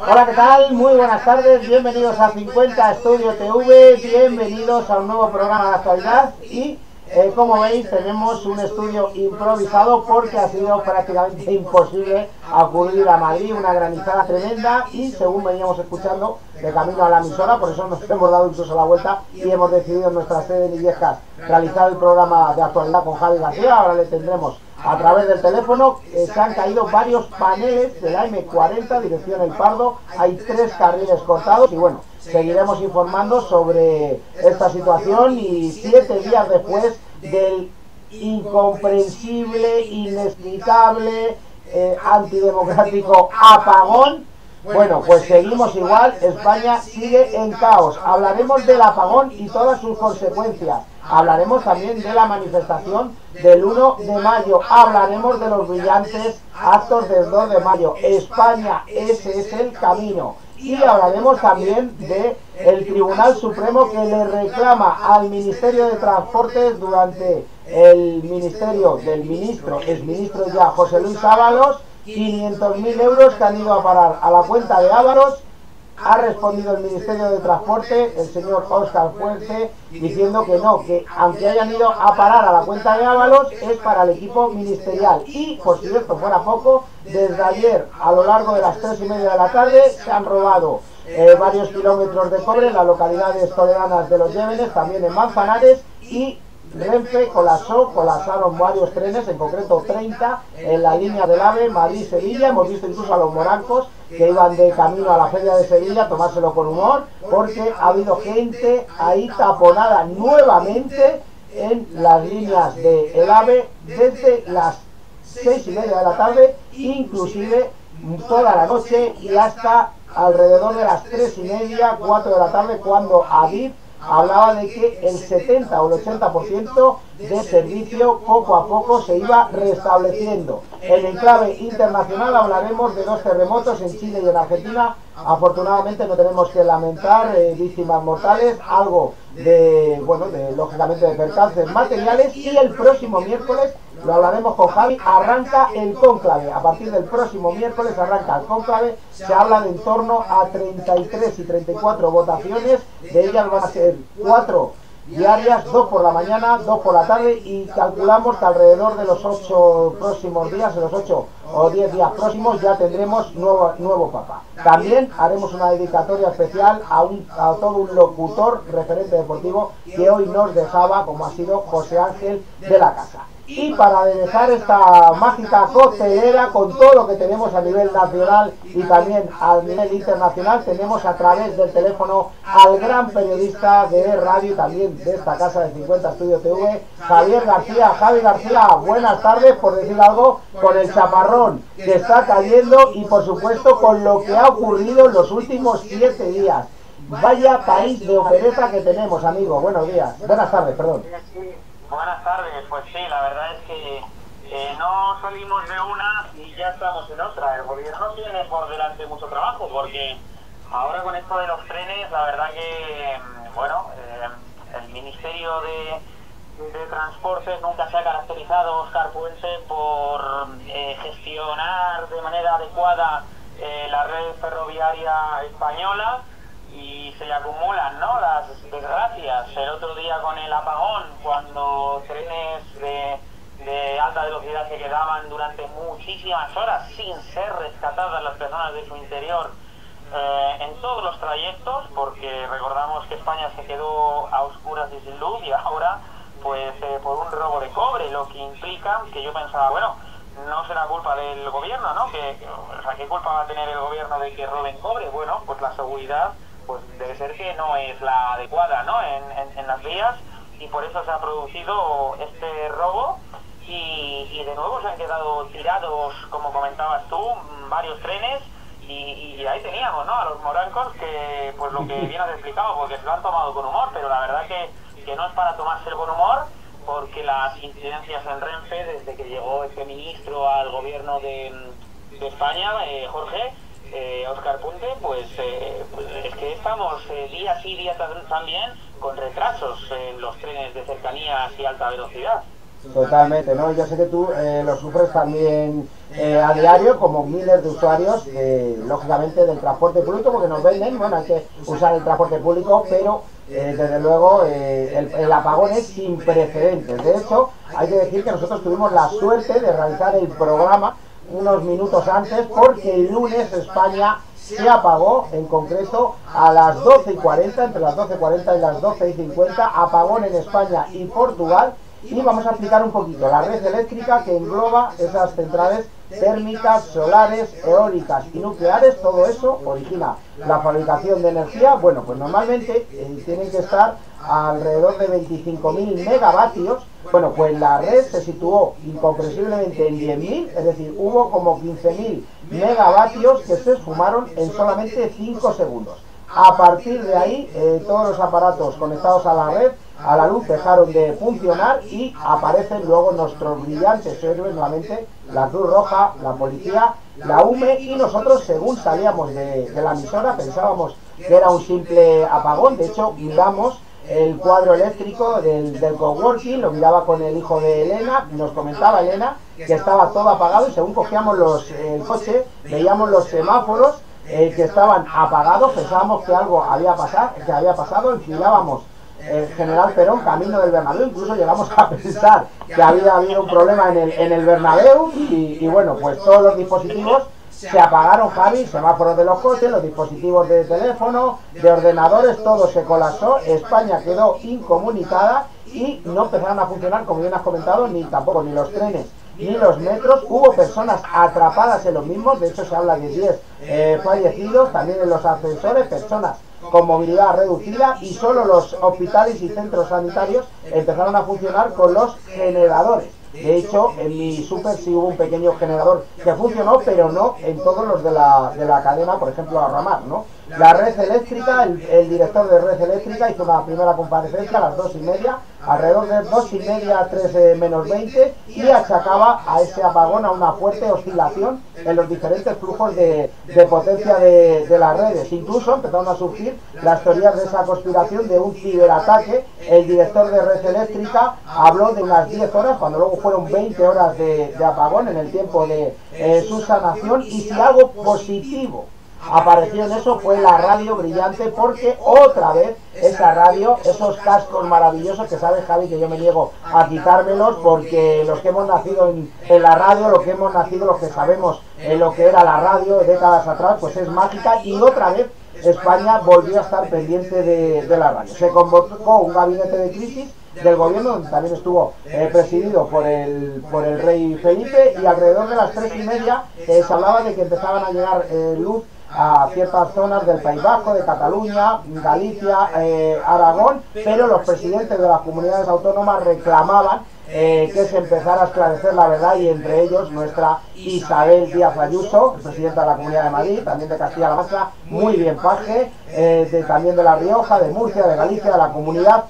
Hola, ¿qué tal? Muy buenas tardes, bienvenidos a 50 Estudio TV, bienvenidos a un nuevo programa de actualidad y como veis tenemos un estudio improvisado porque ha sido prácticamente imposible acudir a Madrid, una granizada tremenda y según veníamos escuchando de camino a la emisora, por eso nos hemos dado incluso la vuelta y hemos decidido en nuestra sede en Illescas realizar el programa de actualidad con Javi García. Ahora le tendremos a través del teléfono. Se han caído varios paneles de la M40 dirección El Pardo, hay 3 carriles cortados y bueno, seguiremos informando sobre esta situación y 7 días después del incomprensible, inexplicable, antidemocrático apagón. Bueno, pues seguimos igual, España sigue en caos. Hablaremos del apagón y todas sus consecuencias. Hablaremos también de la manifestación del 1 de mayo. Hablaremos de los brillantes actos del 2 de mayo. España, ese es el camino. Y hablaremos también del Tribunal Supremo que le reclama al Ministerio de Transportes durante el ministerio del ministro, exministro ya José Luis Ábalos, 500.000 euros que han ido a parar a la cuenta de Ábalos. Ha respondido el Ministerio de Transporte, el señor Óscar Puente, diciendo que no, que aunque hayan ido a parar a la cuenta de Ábalos, es para el equipo ministerial. Y, por si esto fuera poco, desde ayer, a lo largo de las 3:30 de la tarde, se han robado varios kilómetros de cobre en las localidades toledanas de Los Llévenes, también en Manzanares, y Renfe colapsaron varios trenes, en concreto 30, en la línea del AVE Madrid-Sevilla. Hemos visto incluso a los morancos que iban de camino a la feria de Sevilla, tomárselo con humor, porque ha habido gente ahí taponada nuevamente en las líneas del AVE desde las 6:30 de la tarde, inclusive toda la noche y hasta alrededor de las 3:30, 4 de la tarde, cuando Adif hablaba de que el 70 o el 80% de servicio poco a poco se iba restableciendo. En el clave internacional hablaremos de 2 terremotos en Chile y en Argentina. Afortunadamente no tenemos que lamentar víctimas mortales, algo de, bueno, lógicamente de percances materiales, y el próximo miércoles, lo hablaremos con Javi, arranca el cónclave. A partir del próximo miércoles arranca el cónclave. Se habla de en torno a 33 y 34 votaciones. De ellas van a ser 4 diarias, 2 por la mañana, 2 por la tarde, y calculamos que alrededor de los 8 próximos días, en los 8 o 10 días próximos, ya tendremos nuevo papa. También haremos una dedicatoria especial a todo un locutor referente deportivo que hoy nos dejaba, como ha sido José Ángel de la Casa. Y para aderezar esta mágica coctelera con todo lo que tenemos a nivel nacional y también a nivel internacional, tenemos a través del teléfono al gran periodista de radio y también de esta casa de 50 Estudio TV, Javier García. Javi García, buenas tardes, por decir algo, con el chaparrón que está cayendo y por supuesto con lo que ha ocurrido en los últimos 7 días. Vaya país de opereta que tenemos, amigo. Buenos días. Buenas tardes, perdón. Buenas tardes, pues sí, la verdad es que no salimos de una y ya estamos en otra. El gobierno tiene por delante mucho trabajo porque ahora con esto de los trenes, la verdad que, bueno, el Ministerio de Transportes nunca se ha caracterizado, Óscar Puente, por gestionar de manera adecuada la red ferroviaria española. Y se le acumulan, ¿no?, las desgracias. El otro día con el apagón, cuando trenes de alta velocidad se quedaban durante muchísimas horas sin ser rescatadas las personas de su interior en todos los trayectos, porque recordamos que España se quedó a oscuras y sin luz, y ahora pues por un robo de cobre, lo que implica que yo pensaba, bueno, no será culpa del gobierno, ¿no? O sea, ¿qué culpa va a tener el gobierno de que roben cobre? Bueno, pues la seguridad pues debe ser que no es la adecuada, ¿no?, en las vías, y por eso se ha producido este robo y de nuevo se han quedado tirados, como comentabas tú, varios trenes y ahí teníamos, ¿no?, a los morancos que, pues lo que bien has explicado, porque se lo han tomado con humor, pero la verdad que no es para tomárselo con humor, porque las incidencias en Renfe, desde que llegó este ministro al gobierno de España, Jorge, Óscar Puente, pues es que estamos día sí, día también con retrasos en los trenes de cercanías y alta velocidad. Totalmente, ¿no? Yo sé que tú lo sufres también a diario, como miles de usuarios, lógicamente, del transporte público, porque nos venden, bueno, hay que usar el transporte público, pero desde luego el apagón es sin precedentes. De hecho, hay que decir que nosotros tuvimos la suerte de realizar el programa unos minutos antes, porque el lunes España se apagó, en concreto a las 12:40, entre las 12:40 y las 12:50, apagón en España y Portugal. Y vamos a explicar un poquito la red eléctrica que engloba esas centrales térmicas, solares, eólicas y nucleares. Todo eso origina la fabricación de energía. Bueno, pues normalmente tienen que estar alrededor de 25.000 megavatios. Bueno, pues la red se situó incomprensiblemente en 10.000, es decir, hubo como 15.000 megavatios que se esfumaron en solamente 5 segundos. A partir de ahí, todos los aparatos conectados a la red, a la luz, dejaron de funcionar y aparecen luego nuestros brillantes héroes, nuevamente la Cruz Roja, la policía, la UME, y nosotros, según salíamos de la emisora, pensábamos que era un simple apagón. De hecho, miramos el cuadro eléctrico del coworking, lo miraba con el hijo de Elena, nos comentaba Elena que estaba todo apagado, y según cogíamos el coche, veíamos los semáforos que estaban apagados, pensábamos que algo había pasado, enfilábamos General Perón, camino del Bernabéu, incluso llegamos a pensar que había habido un problema en el Bernabéu, y bueno, pues todos los dispositivos se apagaron, Javi, semáforos de los coches, los dispositivos de teléfono, de ordenadores, todo se colapsó. España quedó incomunicada y no empezaron a funcionar, como bien has comentado, ni los trenes ni los metros. Hubo personas atrapadas en los mismos, de hecho se habla de 10 fallecidos, también en los ascensores, personas con movilidad reducida, y solo los hospitales y centros sanitarios empezaron a funcionar con los generadores. De hecho, en mi súper sí hubo un pequeño generador que funcionó, pero no en todos los de la cadena, por ejemplo, a Ramar, ¿no? La red eléctrica, el director de red eléctrica hizo una primera comparecencia a las 2:30, alrededor de 2:30, 3 menos 20, y achacaba a ese apagón a una fuerte oscilación en los diferentes flujos de potencia de las redes. Incluso empezaron a surgir las teorías de esa conspiración de un ciberataque. El director de red eléctrica habló de unas 10 horas, cuando luego fueron 20 horas de apagón en el tiempo de subsanación, y si algo positivo apareció en eso fue la radio brillante, porque otra vez esa radio, esos cascos maravillosos que sabes, Javi, que yo me niego a quitármelos, porque los que hemos nacido en la radio, los que sabemos en lo que era la radio décadas atrás, pues es mágica. Y otra vez España volvió a estar pendiente de la radio. Se convocó un gabinete de crisis del gobierno, donde también estuvo presidido por el rey Felipe, y alrededor de las 3:30 se hablaba de que empezaban a llegar luz a ciertas zonas del País Vasco, de Cataluña, Galicia, Aragón, pero los presidentes de las comunidades autónomas reclamaban que se empezara a esclarecer la verdad, y entre ellos nuestra Isabel Díaz Ayuso, presidenta de la Comunidad de Madrid, también de Castilla-La Mancha, muy bien Paje, también de La Rioja, de Murcia, de Galicia, de la Comunidad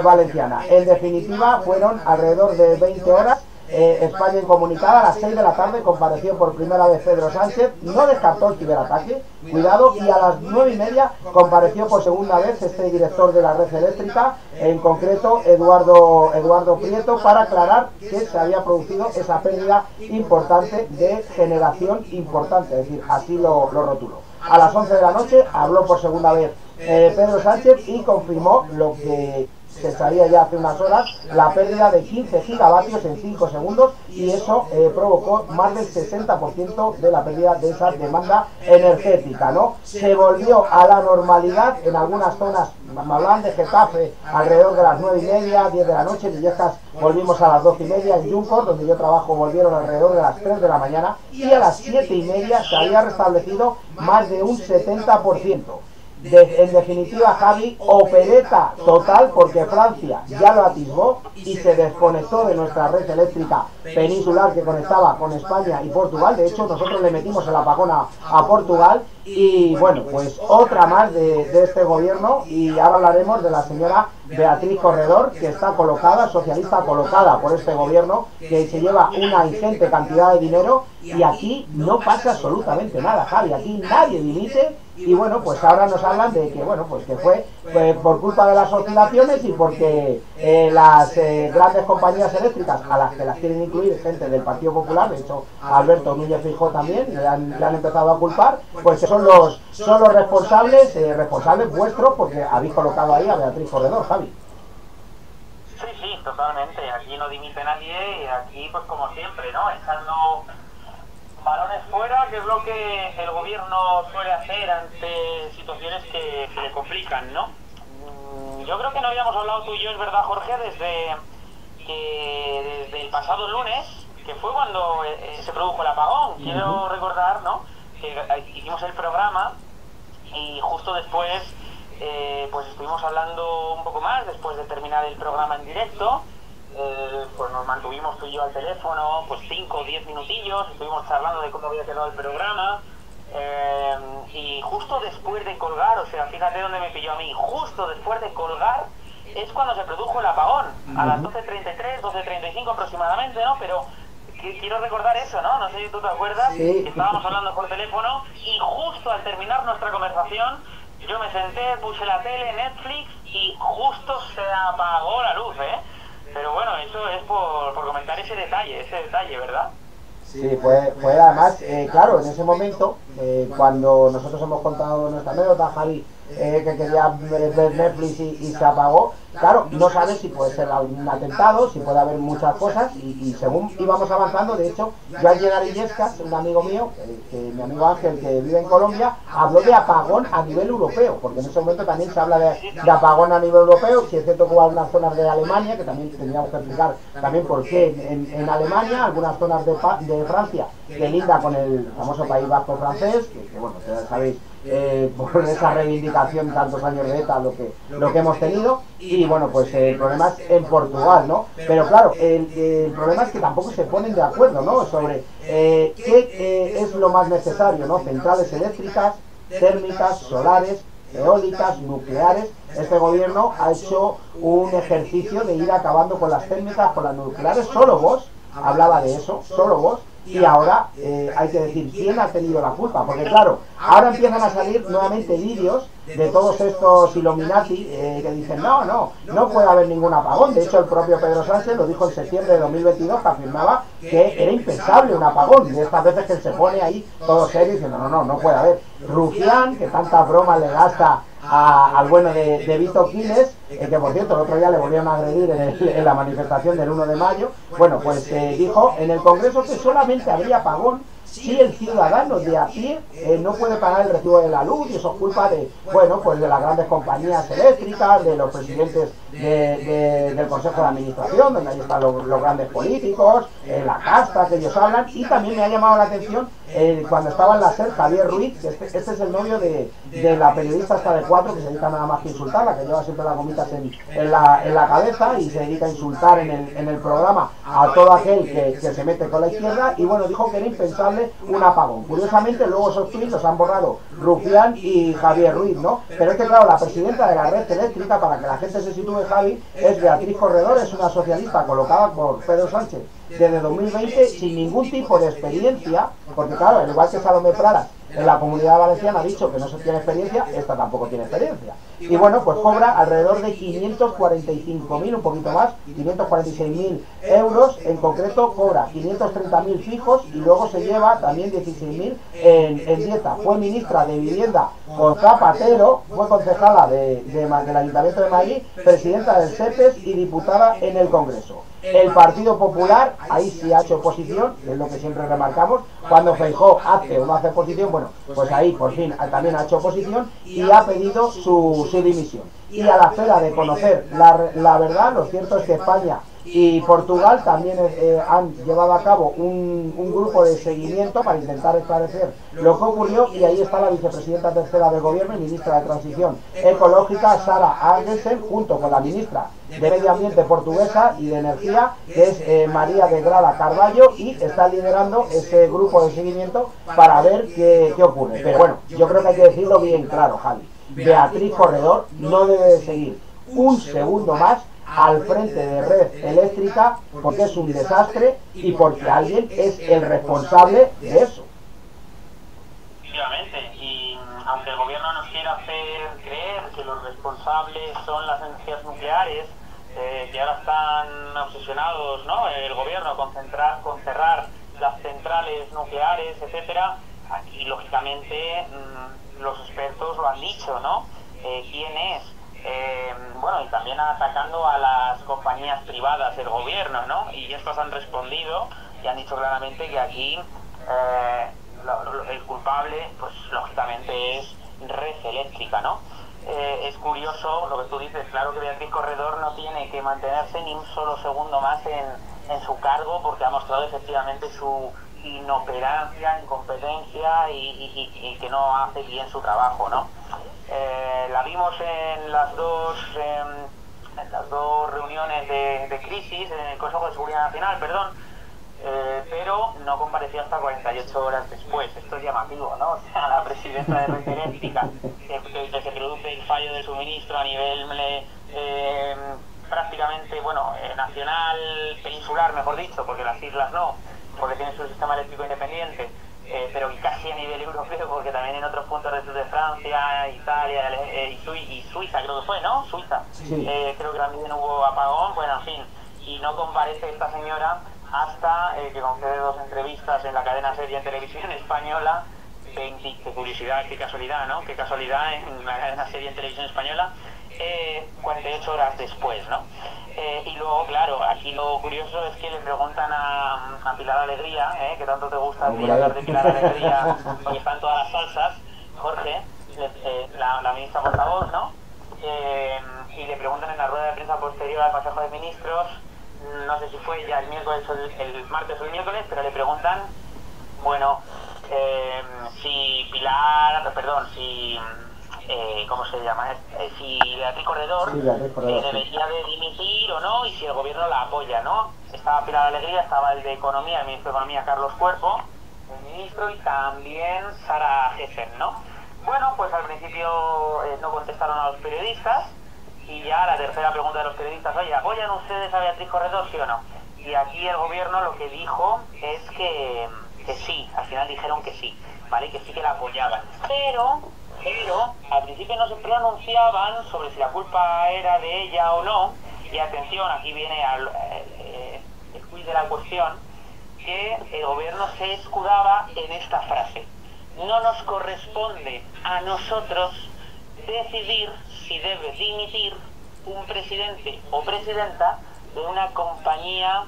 Valenciana. En definitiva, fueron alrededor de 20 horas. España incomunicada. A las 6 de la tarde compareció por primera vez Pedro Sánchez, no descartó el ciberataque, cuidado, y a las 9:30 compareció por segunda vez este director de la red eléctrica, en concreto Eduardo Prieto, para aclarar que se había producido esa pérdida importante de generación importante, es decir, así lo rotuló. A las 11 de la noche habló por segunda vez Pedro Sánchez y confirmó lo que se sabía ya hace unas horas, la pérdida de 15 gigavatios en 5 segundos, y eso provocó más del 60% de la pérdida de esa demanda energética, ¿no? Se volvió a la normalidad en algunas zonas, me hablan de Getafe, alrededor de las 9:30, 10 de la noche, en Illescas volvimos a las 12:30, en Yuncos, donde yo trabajo, volvieron alrededor de las 3 de la mañana, y a las 7:30 se había restablecido más de un 70%. En definitiva, Javi, opereta total, porque Francia ya lo atisbó y se desconectó de nuestra red eléctrica peninsular que conectaba con España y Portugal. De hecho, nosotros le metimos el apagón a Portugal, y bueno, pues otra más de este gobierno. Y ahora hablaremos de la señora Beatriz Corredor, que está colocada, socialista colocada por este gobierno, que se lleva una ingente cantidad de dinero, y aquí no pasa absolutamente nada, Javi, aquí nadie dimite. Y bueno, pues ahora nos hablan de que, bueno, pues que fue por culpa de las oscilaciones y porque las grandes compañías eléctricas, a las que las quieren incluir gente del Partido Popular, de hecho Alberto Núñez Feijóo también, le han empezado a culpar, pues que son los responsables, responsables vuestros, porque habéis colocado ahí a Beatriz Corredor, Javi. Sí, sí, totalmente. Aquí no dimite nadie y aquí, pues como siempre, ¿no? Echando balones fuera, que es lo que el gobierno suele hacer ante situaciones que le complican, ¿no? Yo creo que no habíamos hablado tú y yo, es verdad, Jorge, desde el pasado lunes, que fue cuando se produjo el apagón. Quiero recordar, ¿no?, que hicimos el programa y justo después pues estuvimos hablando un poco más, después de terminar el programa en directo. Pues nos mantuvimos tú y yo al teléfono, pues 5 o 10 minutillos, estuvimos charlando de cómo había quedado el programa, y justo después de colgar, o sea, fíjate dónde me pilló a mí, justo después de colgar es cuando se produjo el apagón, a las 12:33, 12:35 aproximadamente, ¿no? Pero quiero recordar eso, ¿no? No sé si tú te acuerdas, sí. Que estábamos hablando por teléfono y justo al terminar nuestra conversación yo me senté, puse la tele, Netflix, y justo se apagó la luz, ¿eh? Pero bueno, eso es por comentar ese detalle, ¿verdad? Sí, fue además, claro, en ese momento, cuando nosotros hemos contado nuestra anécdota, Javi, que quería ver Netflix y se apagó, claro, no sabes si puede ser un atentado, si puede haber muchas cosas, y según íbamos avanzando, de hecho, yo al llegar a Illescas, un amigo mío, mi amigo Ángel, que vive en Colombia, habló de apagón a nivel europeo, porque en ese momento también se habla de apagón a nivel europeo, si es cierto que hubo algunas zonas de Alemania, que también tendríamos que explicar también por qué en Alemania, algunas zonas de Francia, que linda con el famoso País Vasco francés, que bueno, ya sabéis, por esa reivindicación tantos años de ETA lo que hemos tenido, y bueno, pues el problema es en Portugal, ¿no? Pero claro, el problema es que tampoco se ponen de acuerdo, ¿no?, sobre qué es lo más necesario, ¿no? Centrales eléctricas, térmicas, solares, eólicas, nucleares. Este gobierno ha hecho un ejercicio de ir acabando con las térmicas, con las nucleares. Solo vos hablaba de eso, solo vos. Y ahora hay que decir quién ha tenido la culpa, porque claro, ahora empiezan a salir nuevamente vídeos de todos estos Illuminati que dicen no puede haber ningún apagón. De hecho, el propio Pedro Sánchez lo dijo en septiembre de 2022, que afirmaba que era impensable un apagón, de estas veces que él se pone ahí todo serio diciendo no puede haber. Rufián, que tantas bromas le gasta al bueno de Vito Quiles, que por cierto el otro día le volvieron a agredir en la manifestación del 1 de mayo, bueno, pues dijo en el Congreso que solamente habría apagón si el ciudadano de a pie no puede pagar el recibo de la luz, y eso es culpa de, bueno, pues de las grandes compañías eléctricas, de los presidentes del Consejo de Administración, donde ahí están los grandes políticos, la casta que ellos hablan. Y también me ha llamado la atención cuando estaba en la SER Javier Ruiz, que este es el novio de la periodista esta de Cuatro, que se dedica nada más que a insultarla, que lleva siempre las gomitas en la cabeza y se dedica a insultar en el programa a todo aquel que se mete con la izquierda. Y bueno, dijo que era impensable un apagón. Curiosamente luego esos tweets los han borrado Rufián y Javier Ruiz, ¿no? Pero es que claro, la presidenta de la red eléctrica, para que la gente se sitúe, Javi, es Beatriz Corredor, es una socialista colocada por Pedro Sánchez desde 2020 sin ningún tipo de experiencia, porque claro, al igual que Salomé Pradas en la Comunidad Valenciana ha dicho que no se tiene experiencia, esta tampoco tiene experiencia. Y bueno, pues cobra alrededor de 545.000, un poquito más, 546.000 euros, en concreto cobra 530.000 fijos y luego se lleva también 16.000 en dieta. Fue ministra de Vivienda con Zapatero, fue concejala del Ayuntamiento de Madrid, presidenta del SEPES y diputada en el Congreso. El Partido Popular, ahí sí ha hecho oposición, que es lo que siempre remarcamos, cuando Feijóo hace o no hace oposición, bueno, pues ahí por fin también ha hecho oposición y ha pedido su dimisión. Y a la espera de conocer la verdad, lo cierto es que España y Portugal también han llevado a cabo un grupo de seguimiento para intentar esclarecer lo que ocurrió, y ahí está la vicepresidenta tercera del gobierno y ministra de Transición Ecológica, Sara Agesen, junto con la ministra de Medio Ambiente portuguesa y de Energía, que es María de Grada Carballo, y está liderando ese grupo de seguimiento para ver qué ocurre. Pero bueno, yo creo que hay que decirlo bien claro, Javi. Beatriz Corredor no debe de seguir un segundo más al frente de Red Eléctrica, porque es un desastre y porque alguien es el responsable de eso. Efectivamente, y aunque el gobierno nos quiera hacer creer que los responsables son las energías nucleares, que ahora están obsesionados, ¿no?, el gobierno con cerrar las centrales nucleares, etcétera, aquí lógicamente los expertos lo han dicho, ¿no? ¿Quién es? Bueno, y también atacando a las compañías privadas del gobierno, ¿no? Y estos han respondido y han dicho claramente que aquí el culpable, pues lógicamente es Red Eléctrica, ¿no? Es curioso lo que tú dices, claro que Beatriz Corredor no tiene que mantenerse ni un solo segundo más en su cargo, porque ha mostrado efectivamente su inoperancia, incompetencia y que no hace bien su trabajo, ¿no? La vimos en las dos reuniones de crisis, en el Consejo de Seguridad Nacional, pero no compareció hasta 48 horas después. Esto es llamativo, ¿no? O sea, la presidenta de Red Eléctrica, que se produce el fallo de suministro a nivel prácticamente, bueno, nacional, peninsular, mejor dicho, porque las islas no, porque tienen su sistema eléctrico independiente, pero casi a nivel europeo, porque también en otros puntos del sur de Francia, Italia y Suiza, creo que fue, ¿no? Suiza. Sí. Creo que también hubo apagón, bueno, en fin, y no comparece esta señora hasta que concede 2 entrevistas en la cadena SER en televisión española. Qué curiosidad, qué casualidad, ¿no? Qué casualidad en la cadena SER en televisión española, 48 horas después, ¿no? Y luego, claro, aquí lo curioso es que le preguntan a Pilar Alegría, que tanto te gusta hablar de Pilar Alegría, porque están todas las salsas, Jorge, la ministra portavoz, ¿no? Y le preguntan en la rueda de prensa posterior al Consejo de Ministros, no sé si fue ya el miércoles o el martes o el miércoles, pero le preguntan, bueno, si ¿cómo se llama? Si Beatriz Corredor, debería de dimitir o no, y si el gobierno la apoya, ¿no? Estaba Pilar Alegría, estaba el de Economía, el ministro de Economía, Carlos Cuerpo, el ministro, y también Sara Gessen, ¿no? Bueno, pues al principio no contestaron a los periodistas, y ya la tercera pregunta de los periodistas, oye, ¿apoyan ustedes a Beatriz Corredor, sí o no? Y aquí el gobierno lo que dijo es que sí, al final dijeron que sí, ¿vale? Que sí que la apoyaban. Pero al principio no se pronunciaban sobre si la culpa era de ella o no, y atención, aquí viene el quiz de la cuestión, que el gobierno se escudaba en esta frase: no nos corresponde a nosotros decidir si debe dimitir un presidente o presidenta de una compañía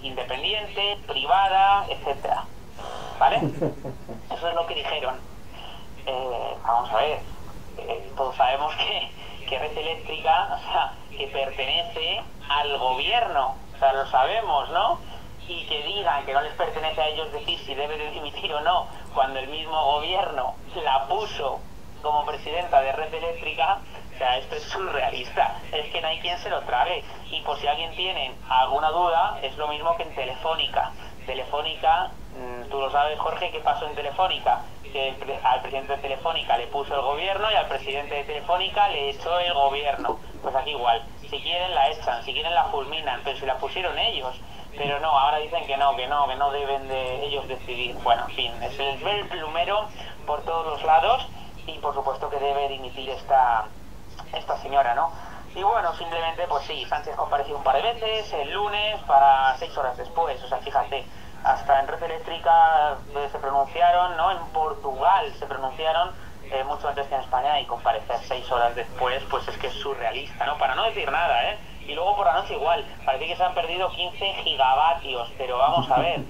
independiente, privada, etcétera, ¿vale? Eso es lo que dijeron. Vamos a ver, todos sabemos que Red Eléctrica, o sea, que pertenece al gobierno, o sea, lo sabemos, ¿no? Y que digan que no les pertenece a ellos decir si debe de dimitir o no, cuando el mismo gobierno la puso como presidenta de Red Eléctrica, o sea, esto es surrealista, es que no hay quien se lo trague. Y por si alguien tiene alguna duda, es lo mismo que en Telefónica. Telefónica, tú lo sabes, Jorge, ¿qué pasó en Telefónica? Que al presidente de Telefónica le puso el gobierno y al presidente de Telefónica le echó el gobierno. Pues aquí igual, si quieren la echan, si quieren la fulminan, pero si la pusieron ellos. Pero no, ahora dicen que no deben de ellos decidir. Bueno, en fin, es el plumero por todos los lados, y por supuesto que debe dimitir esta señora, ¿no? Y bueno, simplemente, pues sí, Sánchez compareció un par de veces, el lunes, para 6 horas después, o sea, fíjate, hasta en Red Eléctrica se pronunciaron, ¿no? En Portugal se pronunciaron mucho antes que en España, y comparecer 6 horas después, pues es que es surrealista, ¿no? Para no decir nada, ¿eh? Y luego por la noche igual, parece que se han perdido 15 gigavatios, pero vamos a ver,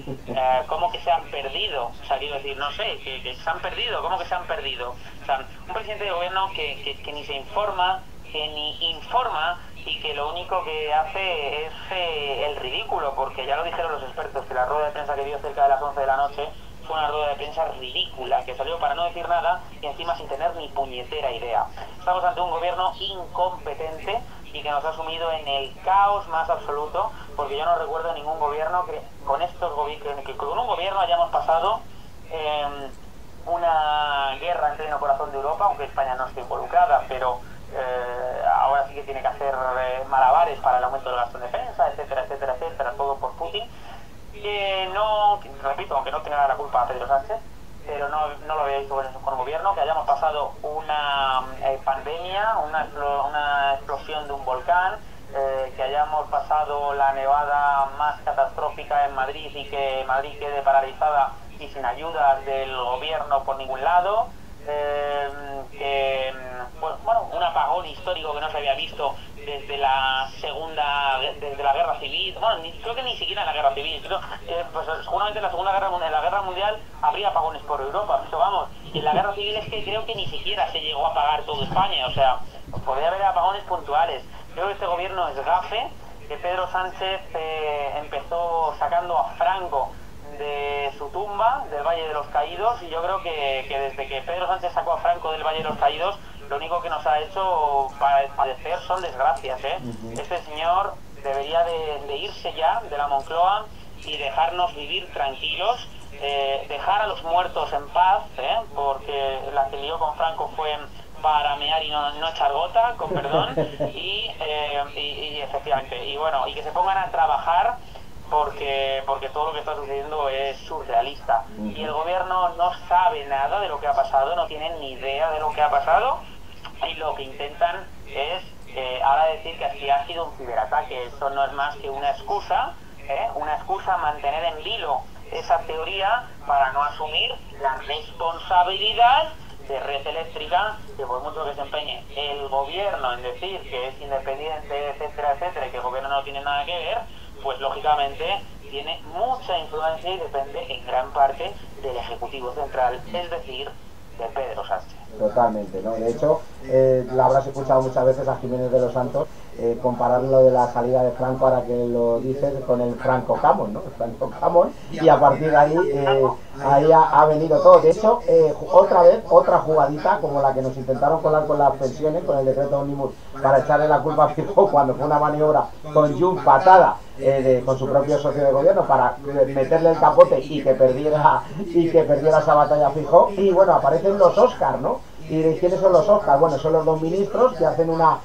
¿cómo que se han perdido? O sea, quiero decir, no sé, que se han perdido, ¿cómo que se han perdido? O sea, un presidente de gobierno que ni se informa, que ni informa, y que lo único que hace es el ridículo, porque ya lo dijeron los expertos, que la rueda de prensa que dio cerca de las 11 de la noche fue una rueda de prensa ridícula, que salió para no decir nada y encima sin tener ni puñetera idea. Estamos ante un gobierno incompetente y que nos ha sumido en el caos más absoluto, porque yo no recuerdo ningún gobierno que con un gobierno hayamos pasado una guerra en pleno corazón de Europa, aunque España no esté involucrada, pero ahora sí que tiene que hacer malabares para el aumento del gasto en defensa, etcétera, etcétera, etcétera, todo por Putin. Que no, repito, aunque no tenga la culpa a Pedro Sánchez, pero no lo había visto con el gobierno, que hayamos pasado una pandemia, una explosión de un volcán, que hayamos pasado la nevada más catastrófica en Madrid y que Madrid quede paralizada y sin ayudas del gobierno por ningún lado, bueno, un apagón histórico que no se había visto desde la guerra civil, bueno, creo que ni siquiera en la guerra civil, creo pues seguramente en la guerra mundial habría apagones por Europa, pero vamos, en la guerra civil es que creo que ni siquiera se llegó a apagar todo España, o sea, podría haber apagones puntuales. Creo que este gobierno es gafe, que Pedro Sánchez empezó sacando a Franco de su tumba, del Valle de los Caídos, y yo creo que desde que Pedro Sánchez sacó a Franco del Valle de los Caídos, lo único que nos ha hecho padecer son desgracias, ¿eh? Este señor debería de irse ya de la Moncloa y dejarnos vivir tranquilos, dejar a los muertos en paz, porque la que lió con Franco fue para mear y no echar gota, con perdón, y efectivamente, y bueno, y que se pongan a trabajar porque todo lo que está sucediendo es surrealista y el gobierno no sabe nada de lo que ha pasado, no tienen ni idea de lo que ha pasado y lo que intentan es ahora decir que así ha sido un ciberataque. Eso no es más que una excusa mantener en vilo esa teoría para no asumir la responsabilidad de Red Eléctrica, que por mucho que se empeñe el gobierno en decir que es independiente, etcétera, etcétera, y que el gobierno no tiene nada que ver, pues lógicamente tiene mucha influencia y depende en gran parte del Ejecutivo Central, es decir, de Pedro Sánchez. Totalmente, ¿no? De hecho, la habrás escuchado muchas veces a Jiménez de los Santos comparar lo de la salida de Franco, ahora que lo dices, con el Franco Camón, ¿no? El Franco Camón, y a partir de ahí ha venido todo. De hecho, otra jugadita como la que nos intentaron colar con las pensiones, con el decreto Omnibus, para echarle la culpa a Feijóo cuando fue una maniobra con Junts patada con su propio socio de gobierno para meterle el capote y que perdiera esa batalla Feijóo. Y bueno, aparecen los Oscar, ¿no? ¿Y quiénes son los Oscar? Bueno, son los dos ministros que hacen una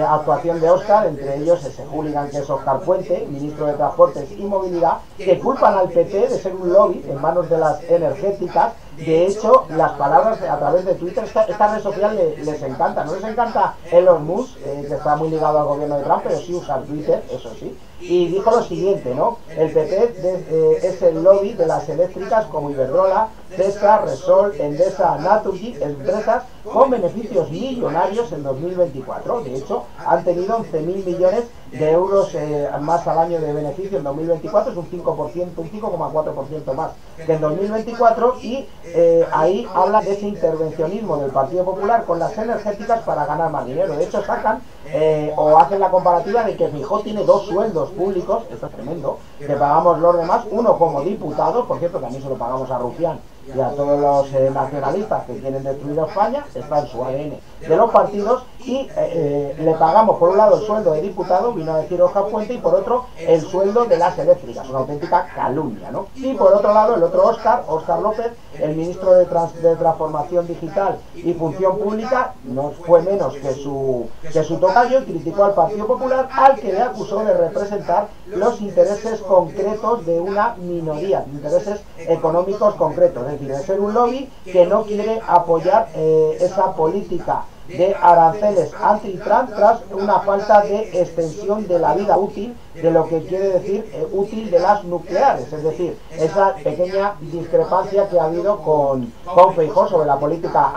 actuación de Oscar, entre ellos ese hooligan que es Óscar Puente, ministro de Transportes y Movilidad, que culpan al PP de ser un lobby en manos de las energéticas. De hecho, las palabras a través de Twitter, esta red social les encanta. No les encanta Elon Musk, que está muy ligado al gobierno de Trump, pero sí usa Twitter, eso sí. Y dijo lo siguiente, ¿no? El PP es el lobby de las eléctricas como Iberdrola, Tesla, Repsol, Endesa, Naturgy, empresas con beneficios millonarios en 2024. De hecho, han tenido 11.000 millones de euros más al año de beneficio en 2024, es un 5%, un 5,4% más que en 2024, y ahí habla de ese intervencionismo del Partido Popular con las energéticas para ganar más dinero. De hecho, sacan o hacen la comparativa de que Feijóo tiene dos sueldos públicos, esto es tremendo, que pagamos los demás, uno como diputado, por cierto, también se lo pagamos a Rufián y a todos los nacionalistas que quieren destruir a España, está en su ADN de los partidos, y le pagamos por un lado el sueldo de diputado, vino a decir Óscar Puente, y por otro el sueldo de las eléctricas, una auténtica calumnia, ¿no? Y por otro lado el otro Óscar López, el ministro de Transformación Digital y Función Pública, no fue menos que su tocayo, y criticó al Partido Popular, al que le acusó de representar los intereses concretos de una minoría, intereses económicos concretos, es decir, de ser un lobby que no quiere apoyar esa política de aranceles anti-Trump tras una falta de extensión de la vida útil, de lo que quiere decir útil de las nucleares, es decir, esa pequeña discrepancia que ha habido con Feijóo sobre la política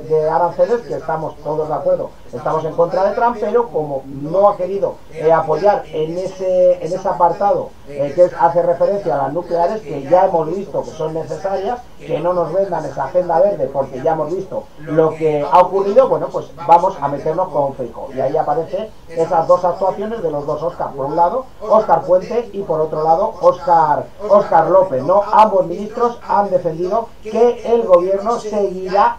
de aranceles, que estamos todos de acuerdo, estamos en contra de Trump, pero como no ha querido apoyar en ese apartado que hace referencia a las nucleares, que ya hemos visto que son necesarias, que no nos vendan esa agenda verde porque ya hemos visto lo que ha ocurrido, bueno, pues vamos a meternos con Feijóo. Y ahí aparecen esas dos actuaciones de los dos Óscar, por un lado Óscar Puente y por otro lado Óscar López, ¿no? Ambos ministros han defendido que el gobierno seguirá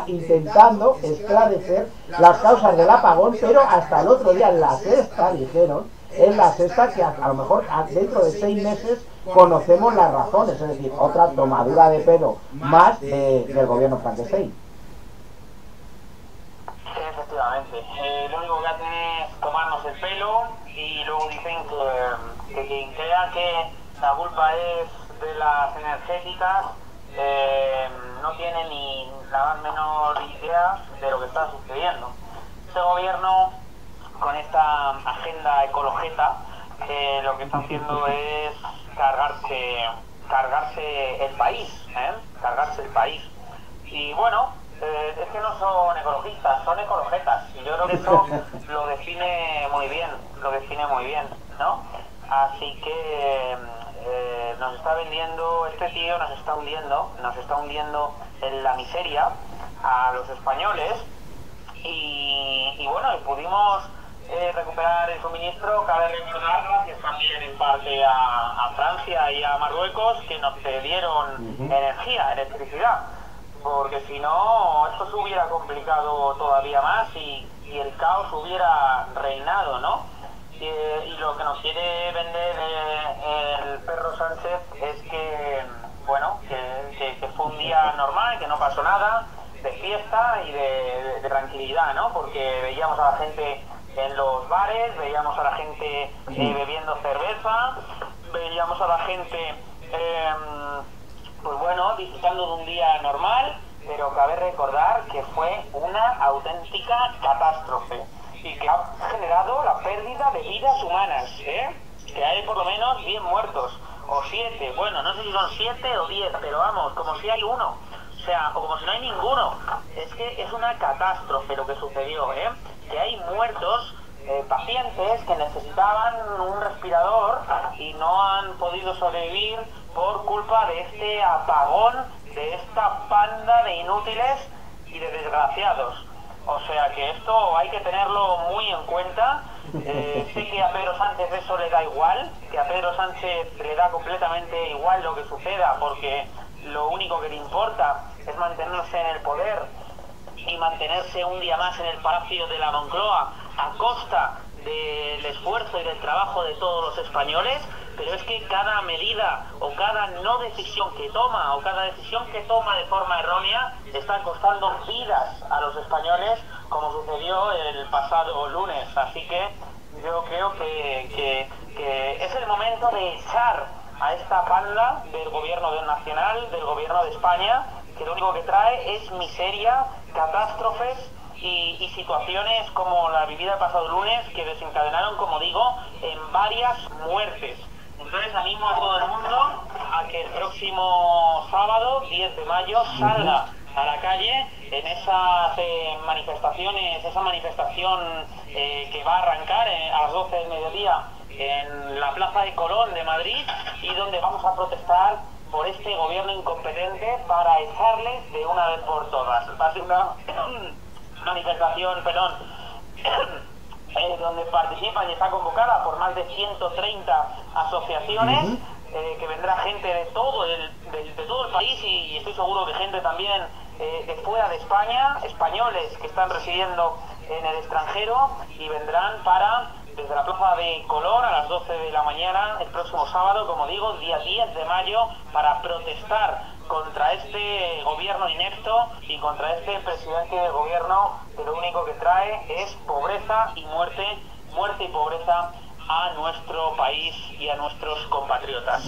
intentando esclarecer las causas del apagón, pero hasta el otro día en la sexta dijeron, que a lo mejor dentro de 6 meses conocemos las razones, es decir, otra tomadura de pelo más del gobierno Frankenstein. efectivamente. Lo único que hacen es tomarnos el pelo y luego dicen que quien crea que la culpa es de las energéticas no tiene ni la más menor idea de lo que está sucediendo. Este gobierno, con esta agenda ecologeta, lo que está haciendo es cargarse el país, cargarse el país. Y bueno, es que no son ecologistas, son ecologetas. Y yo creo que eso lo define muy bien, ¿no? Así que nos está vendiendo, este tío nos está hundiendo en la miseria a los españoles. Y bueno, pudimos recuperar el suministro, cabe recordar, gracias también en parte a Francia y a Marruecos, que nos cedieron electricidad, porque si no, esto se hubiera complicado todavía más y el caos hubiera reinado, ¿no? Y lo que nos quiere vender el perro Sánchez es que, bueno, que fue un día normal, que no pasó nada, de fiesta y de tranquilidad, ¿no? Porque veíamos a la gente en los bares, veíamos a la gente bebiendo cerveza, veíamos a la gente, pues bueno, disfrutando de un día normal, pero cabe recordar que fue una auténtica catástrofe y que ha generado la pérdida de vidas humanas, que hay por lo menos 10 muertos, o 7, bueno, no sé si son 7 o 10, pero vamos, como si hay uno. O sea, o como si no hay ninguno. Es que es una catástrofe lo que sucedió, que hay muertos, pacientes que necesitaban un respirador y no han podido sobrevivir por culpa de este apagón, de esta panda de inútiles y de desgraciados. O sea que esto hay que tenerlo muy en cuenta. Sé que a Pedro Sánchez eso le da igual, que a Pedro Sánchez le da completamente igual lo que suceda, porque lo único que le importa es mantenerse en el poder y mantenerse un día más en el Palacio de la Moncloa a costa del esfuerzo y del trabajo de todos los españoles. Pero es que cada medida o cada no decisión que toma o cada decisión que toma de forma errónea está costando vidas a los españoles, como sucedió el pasado lunes. Así que yo creo que es el momento de echar a esta panda del gobierno nacional, del gobierno de España, que lo único que trae es miseria, catástrofes y situaciones como la vivida el pasado lunes, que desencadenaron, como digo, en varias muertes. Entonces animo a todo el mundo a que el próximo sábado, 10 de mayo, salga a la calle en esas manifestaciones, esa manifestación que va a arrancar a las 12 del mediodía en la Plaza de Colón de Madrid, y donde vamos a protestar por este gobierno incompetente para echarles de una vez por todas. Va a ser una manifestación, donde participan y está convocada por más de 130 asociaciones, que vendrá gente de todo el país y estoy seguro que gente también de fuera de España, españoles que están residiendo en el extranjero, y vendrán desde la Plaza de Colón a las 12 de la mañana el próximo sábado, como digo, día 10 de mayo, para protestar contra este gobierno inepto y contra este presidente del gobierno que lo único que trae es pobreza y muerte y pobreza a nuestro país y a nuestros compatriotas.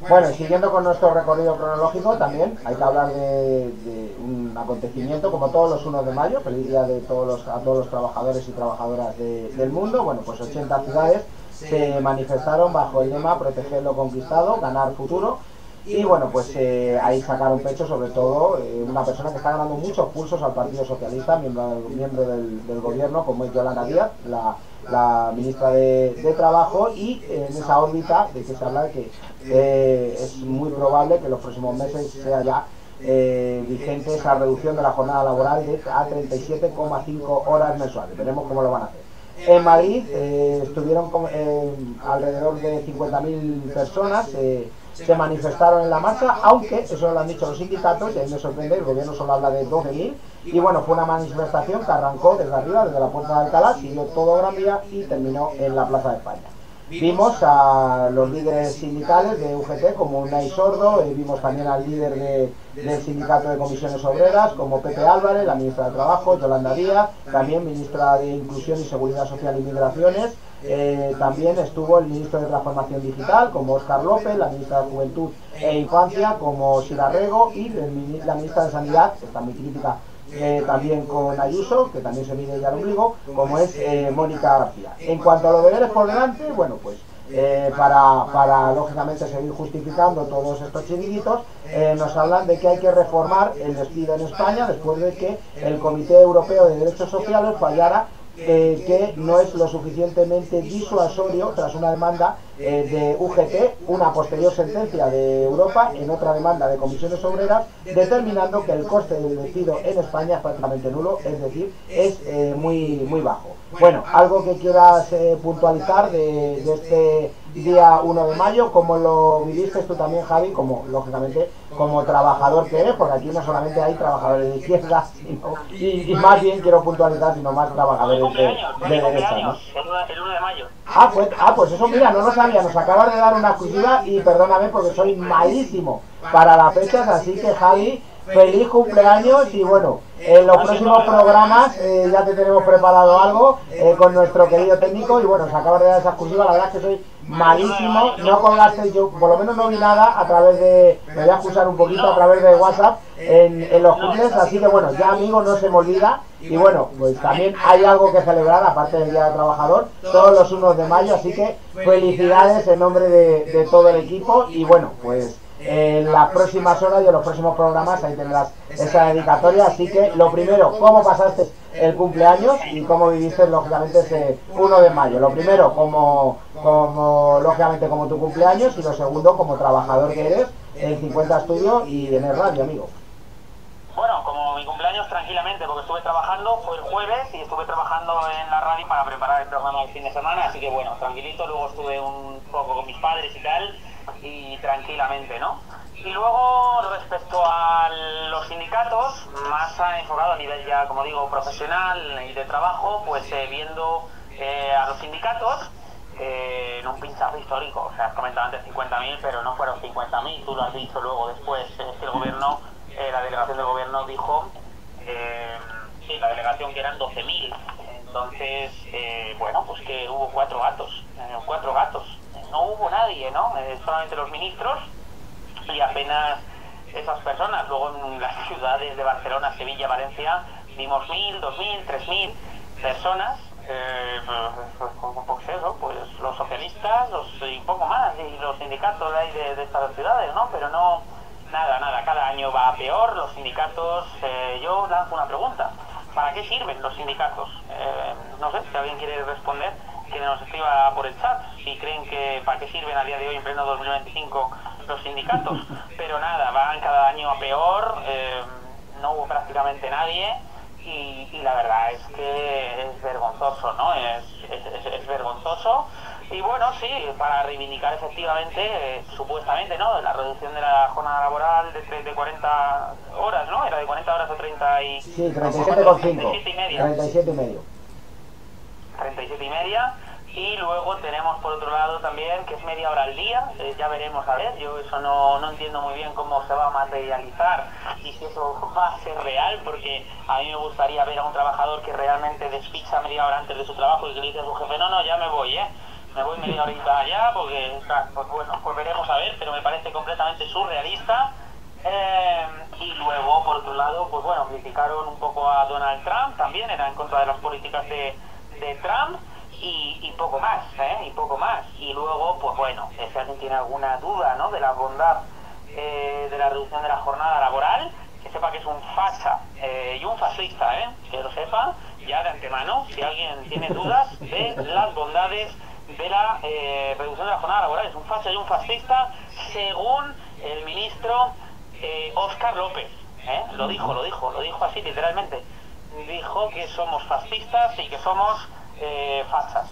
Bueno, y siguiendo con nuestro recorrido cronológico, también hay que hablar de un acontecimiento como todos los 1 de mayo, feliz día a todos los trabajadores y trabajadoras del mundo. Bueno, pues 80 ciudades se manifestaron bajo el lema "Proteger lo conquistado, ganar futuro". Y bueno, pues ahí sacaron pecho sobre todo una persona que está ganando muchos pulsos al Partido Socialista, miembro del gobierno, como es Yolanda Díaz, la ministra de Trabajo, y en esa órbita de que se habla de que es muy probable que en los próximos meses sea ya vigente esa reducción de la jornada laboral a 37,5 horas mensuales. Veremos cómo lo van a hacer. En Madrid estuvieron alrededor de 50.000 personas, se manifestaron en la marcha, aunque eso lo han dicho los sindicatos, y a mí me sorprende, el gobierno solo habla de 12.000, y bueno, fue una manifestación que arrancó desde arriba, desde la Puerta de Alcalá, siguió todo Gran Vía y terminó en la Plaza de España. vimos a los líderes sindicales de UGT como Unai Sordo, vimos también al líder del sindicato de comisiones obreras como Pepe Álvarez, la ministra de Trabajo, Yolanda Díaz, también ministra de Inclusión y Seguridad Social y Migraciones. También estuvo el ministro de Transformación Digital como Óscar López, la ministra de Juventud e Infancia como Sira Rego y la ministra de Sanidad, que está muy crítica también con Ayuso, que también se mide ya al ombligo, como es Mónica García. En cuanto a los deberes por delante, bueno, pues para lógicamente seguir justificando todos estos chiringuitos, nos hablan de que hay que reformar el despido en España después de que el Comité Europeo de Derechos Sociales fallara que no es lo suficientemente disuasorio tras una demanda de UGT, una posterior sentencia de Europa en otra demanda de comisiones obreras, determinando que el coste del despido en España es prácticamente nulo, es decir, es muy bajo. Bueno, algo que quieras puntualizar de este día 1 de mayo, ¿cómo lo viviste tú también, Javi? Como, lógicamente, como trabajador que eres, porque aquí no solamente hay trabajadores de izquierda, sino, y más bien quiero puntualizar, sino más trabajadores de derecha, ¿no? El 1 de mayo. Pues eso, mira, no lo sabía, nos acabas de dar una exclusiva y perdóname porque soy malísimo para las fechas, así que Javi, feliz cumpleaños y bueno, en los próximos programas ya te tenemos preparado algo con nuestro querido técnico y bueno, nos acabas de dar esa exclusiva, la verdad es que soy malísimo, no colgaste, yo por lo menos no vi nada a través de, me voy a excusar un poquito, a través de WhatsApp en los cumples, así que bueno, ya amigo, no se me olvida y bueno, pues también hay algo que celebrar aparte del Día del Trabajador, todos los 1 de mayo, así que felicidades en nombre de todo el equipo y bueno, pues en las próximas horas y en los próximos programas ahí tendrás esa dedicatoria, así que lo primero, ¿cómo pasaste el cumpleaños y cómo viviste lógicamente ese 1 de mayo? Lo primero, como lógicamente como tu cumpleaños y lo segundo, como trabajador que eres en 50 Estudio y en el radio, amigo. Bueno, como mi cumpleaños tranquilamente, porque estuve trabajando, fue el jueves y estuve trabajando en la radio para preparar el programa del fin de semana, así que bueno, tranquilito, luego estuve un poco con mis padres y tal, y tranquilamente, ¿no? Y luego, respecto a los sindicatos, más enfocado a nivel ya, como digo, profesional y de trabajo, pues viendo a los sindicatos en un pinchazo histórico. O sea, has comentado antes 50.000, pero no fueron 50.000, tú lo has dicho luego después, que el gobierno, la delegación del gobierno dijo, sí, la delegación que eran 12.000. Entonces, bueno, pues que hubo 4 gatos, no hubo nadie, ¿no? Solamente los ministros y apenas esas personas. Luego en las ciudades de Barcelona, Sevilla, Valencia vimos 1.000, 2.000, 3.000 personas, pues eso, pues los socialistas y un poco más, y los sindicatos de ahí de estas ciudades, ¿no? Pero no, nada, cada año va a peor, los sindicatos. Yo lanzo una pregunta, ¿para qué sirven los sindicatos? No sé, si alguien quiere responder, que nos escriba por el chat, si creen que para qué sirven a día de hoy, en pleno 2025, los sindicatos. Pero nada, van cada año a peor, no hubo prácticamente nadie y la verdad es que es vergonzoso, ¿no? Es vergonzoso. Y bueno, sí, para reivindicar efectivamente, supuestamente, ¿no?, la reducción de la jornada laboral de 40 horas, ¿no? Era de 40 horas o 30 y... Sí, 37,5. 37 y medio. 37 y media. Y luego tenemos por otro lado también que es media hora al día, ya veremos a ver, yo eso no entiendo muy bien cómo se va a materializar y si eso va a ser real, porque a mí me gustaría ver a un trabajador que realmente despicha media hora antes de su trabajo y que le dice a su jefe, no, ya me voy media horita allá, porque pues bueno, pues veremos a ver, pero me parece completamente surrealista. Y luego por otro lado, pues bueno, criticaron un poco a Donald Trump, también era en contra de las políticas de Trump. Y poco más, y luego, pues bueno, si alguien tiene alguna duda, ¿no?, de la bondad de la reducción de la jornada laboral, que sepa que es un facha y un fascista, que lo sepa ya de antemano. Si alguien tiene dudas de las bondades de la reducción de la jornada laboral, es un facha y un fascista, según el ministro Óscar López, lo dijo así literalmente, dijo que somos fascistas y que somos fachas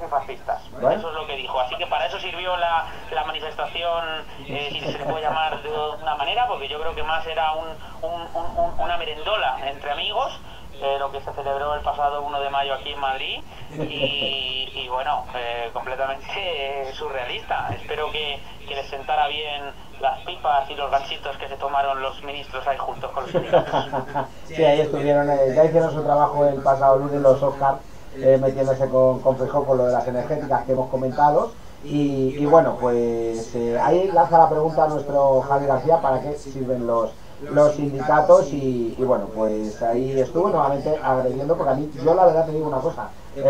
y fascistas. Bueno. Eso es lo que dijo. Así que para eso sirvió la manifestación, si se le puede llamar de una manera, porque yo creo que más era una merendola entre amigos. lo que se celebró el pasado 1 de mayo aquí en Madrid y bueno, completamente surrealista. Espero que les sentara bien las pipas y los ganchitos que se tomaron los ministros ahí juntos con los sindicatos. Sí, ahí estuvieron, ya hicieron su trabajo el pasado lunes los Oscars, metiéndose con Feijóo con lo de las energéticas que hemos comentado. Y bueno, pues ahí lanza la pregunta a nuestro Javi García: ¿para qué sirven los sindicatos? Y bueno, pues ahí estuvo nuevamente agrediendo, porque a mí, yo la verdad te digo una cosa,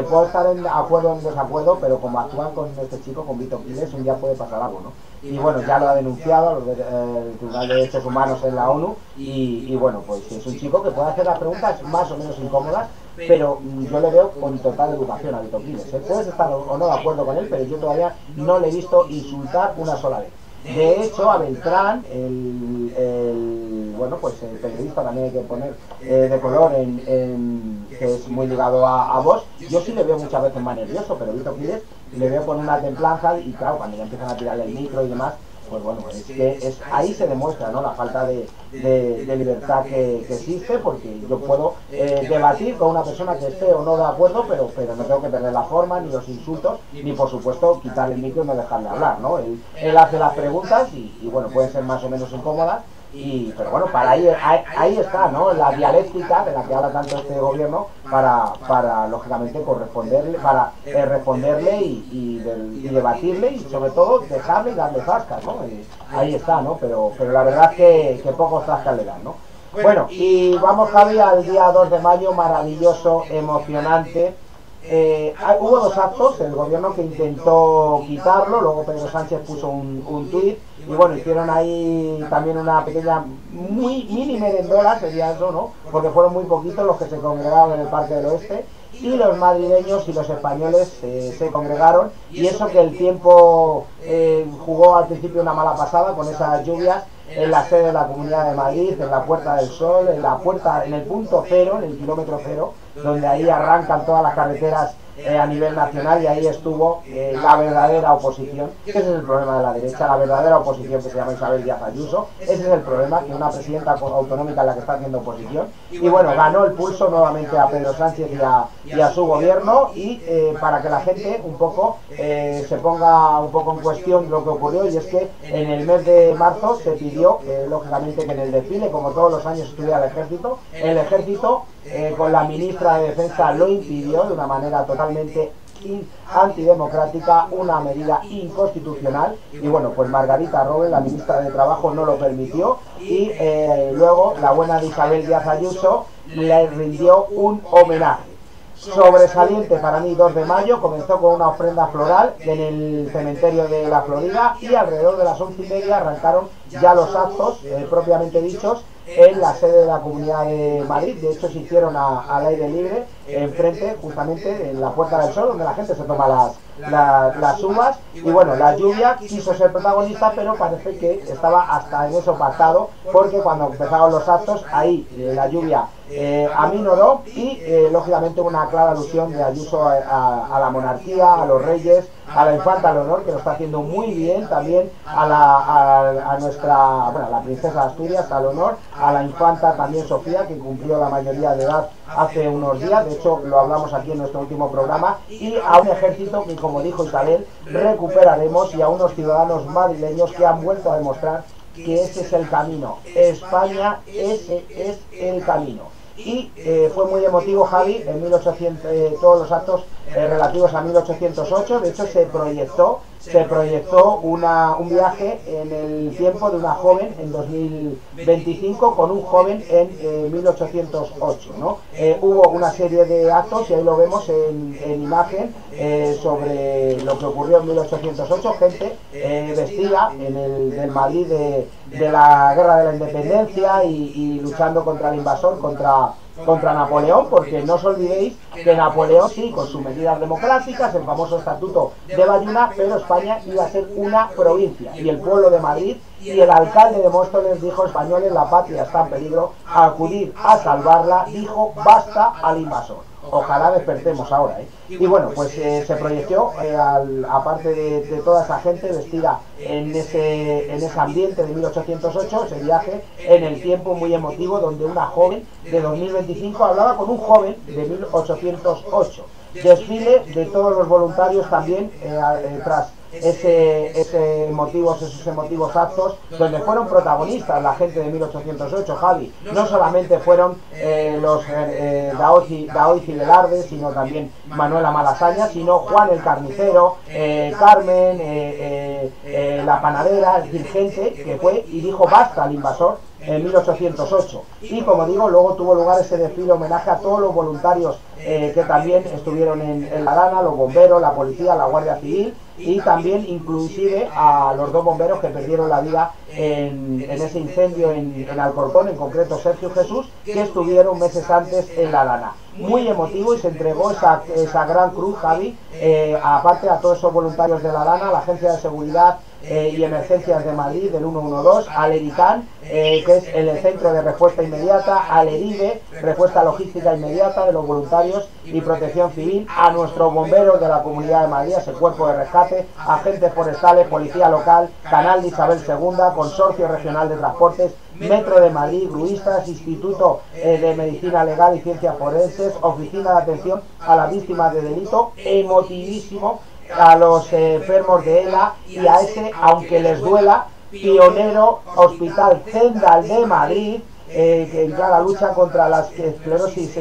puedo estar en acuerdo o en desacuerdo, pero como actúan con este chico, con Vito Quiles, un día puede pasar algo, ¿no? Y bueno, ya lo ha denunciado el Tribunal de Derechos Humanos en la ONU, y bueno, pues es un chico que puede hacer las preguntas más o menos incómodas, pero yo le veo con total educación a Vito Quiles. Puedes estar o no de acuerdo con él, pero yo todavía no le he visto insultar una sola vez. De hecho, a Beltrán, bueno, pues el periodista también hay que poner de color, que es muy ligado a Vox, yo sí le veo muchas veces más nervioso, pero Vito Quiles le veo con una templanza, y claro, cuando ya empiezan a tirarle el micro y demás, pues bueno, es que ahí se demuestra, ¿no?, la falta de libertad que existe, porque yo puedo debatir con una persona que esté o no de acuerdo, pero no tengo que perder la forma, ni los insultos, ni por supuesto quitarle el micro y no dejarle hablar, ¿no? Él hace las preguntas y bueno, pueden ser más o menos incómodas, pero bueno, para ahí está, ¿no?, la dialéctica de la que habla tanto este gobierno para lógicamente corresponderle, para responderle y debatirle, y sobre todo dejarle y darle zascas, ¿no? Ahí está, ¿no? Pero la verdad que pocos zascas le dan, ¿no? Bueno, y vamos, Javi, al día 2 de mayo, maravilloso, emocionante. Hubo dos actos, el gobierno que intentó quitarlo, luego Pedro Sánchez puso un tuit, y bueno, hicieron ahí también una pequeña, muy mini merendola, sería eso, ¿no? Porque fueron muy poquitos los que se congregaron en el Parque del Oeste, y los madrileños y los españoles se congregaron, y eso que el tiempo jugó al principio una mala pasada con esas lluvias en la sede de la Comunidad de Madrid, en la Puerta del Sol, en el punto cero, en el kilómetro cero, donde ahí arrancan todas las carreteras a nivel nacional, y ahí estuvo la verdadera oposición. Ese es el problema de la derecha, la verdadera oposición, que se llama Isabel Díaz Ayuso. Ese es el problema, que una presidenta autonómica es la que está haciendo oposición. Y bueno, ganó el pulso nuevamente a Pedro Sánchez y a su gobierno, y para que la gente un poco se ponga un poco en cuestión lo que ocurrió, y es que en el mes de marzo se pidió, lógicamente, que en el desfile, como todos los años, estuviera el ejército, con la ministra de Defensa lo impidió de una manera totalmente antidemocrática, una medida inconstitucional, y bueno, pues Margarita Robles, la ministra de Trabajo, no lo permitió, y luego la buena de Isabel Díaz Ayuso le rindió un homenaje sobresaliente para mí. 2 de mayo comenzó con una ofrenda floral en el cementerio de la Florida, y alrededor de las 11:30 arrancaron ya los actos propiamente dichos en la sede de la Comunidad de Madrid. De hecho, se hicieron al aire libre, enfrente, justamente en la Puerta del Sol, donde la gente se toma las uvas. Y bueno, la lluvia quiso ser protagonista, pero parece que estaba hasta en eso pactado, porque cuando empezaron los actos, ahí la lluvia aminoró, y lógicamente una clara alusión de Ayuso a la monarquía, a los reyes, a la infanta Leonor, que lo está haciendo muy bien, también a nuestra, bueno, a la princesa de Asturias, a Leonor, a la infanta también Sofía, que cumplió la mayoría de edad hace unos días, de hecho lo hablamos aquí en nuestro último programa, y a un ejército que, como dijo Isabel, recuperaremos, y a unos ciudadanos madrileños que han vuelto a demostrar que ese es el camino. España, ese es el camino. Y fue muy emotivo, Javi, en 1800, todos los actos relativos a 1808. De hecho, se proyectó un viaje en el tiempo de una joven en 2025 con un joven en 1808, ¿no? Hubo una serie de actos, y ahí lo vemos en imagen, sobre lo que ocurrió en 1808, gente vestida en el Madrid de la Guerra de la Independencia, y luchando contra el invasor, contra Napoleón, porque no os olvidéis que Napoleón, sí, con sus medidas democráticas, el famoso Estatuto de Bayona, pero España iba a ser una provincia, y el pueblo de Madrid y el alcalde de Móstoles dijo: españoles, la patria está en peligro, acudir a salvarla, dijo: basta al invasor. ojalá despertemos ahora, ¿eh? Y bueno, pues se proyectó, aparte de toda esa gente vestida en ese ambiente de 1808, ese viaje en el tiempo muy emotivo, donde una joven de 2025 hablaba con un joven de 1808. Desfile de todos los voluntarios también tras esos emotivos actos, donde fueron protagonistas la gente de 1808, Javi. No solamente fueron los Daoiz y Velarde, sino también Manuela Malasaña, sino Juan el Carnicero, Carmen, la panadera, es decir, gente que fue y dijo basta al invasor en 1808. Y como digo, luego tuvo lugar ese desfile homenaje a todos los voluntarios que también estuvieron en La Dana, los bomberos, la policía, la Guardia Civil, y también inclusive a los 2 bomberos que perdieron la vida en ese incendio en Alcorcón, en concreto Sergio Jesús, que estuvieron meses antes en La Dana. Muy emotivo, y se entregó esa gran cruz, Javi, aparte a todos esos voluntarios de La Dana, a la Agencia de Seguridad y Emergencias de Madrid, del 112, al ERICAN, que es el Centro de Respuesta Inmediata, al ERIBE, Respuesta Logística Inmediata de los Voluntarios y Protección Civil, a nuestros bomberos de la Comunidad de Madrid, ese cuerpo de rescate, agentes forestales, Policía Local, Canal de Isabel II, Consorcio Regional de Transportes, Metro de Madrid, gruistas, Instituto de Medicina Legal y Ciencias Forenses, Oficina de Atención a las Víctimas de Delito, emotivísimo, a los enfermos de ELA y a ese, aunque les duela, pionero Hospital Zendal de Madrid, que en la lucha contra la esclerosis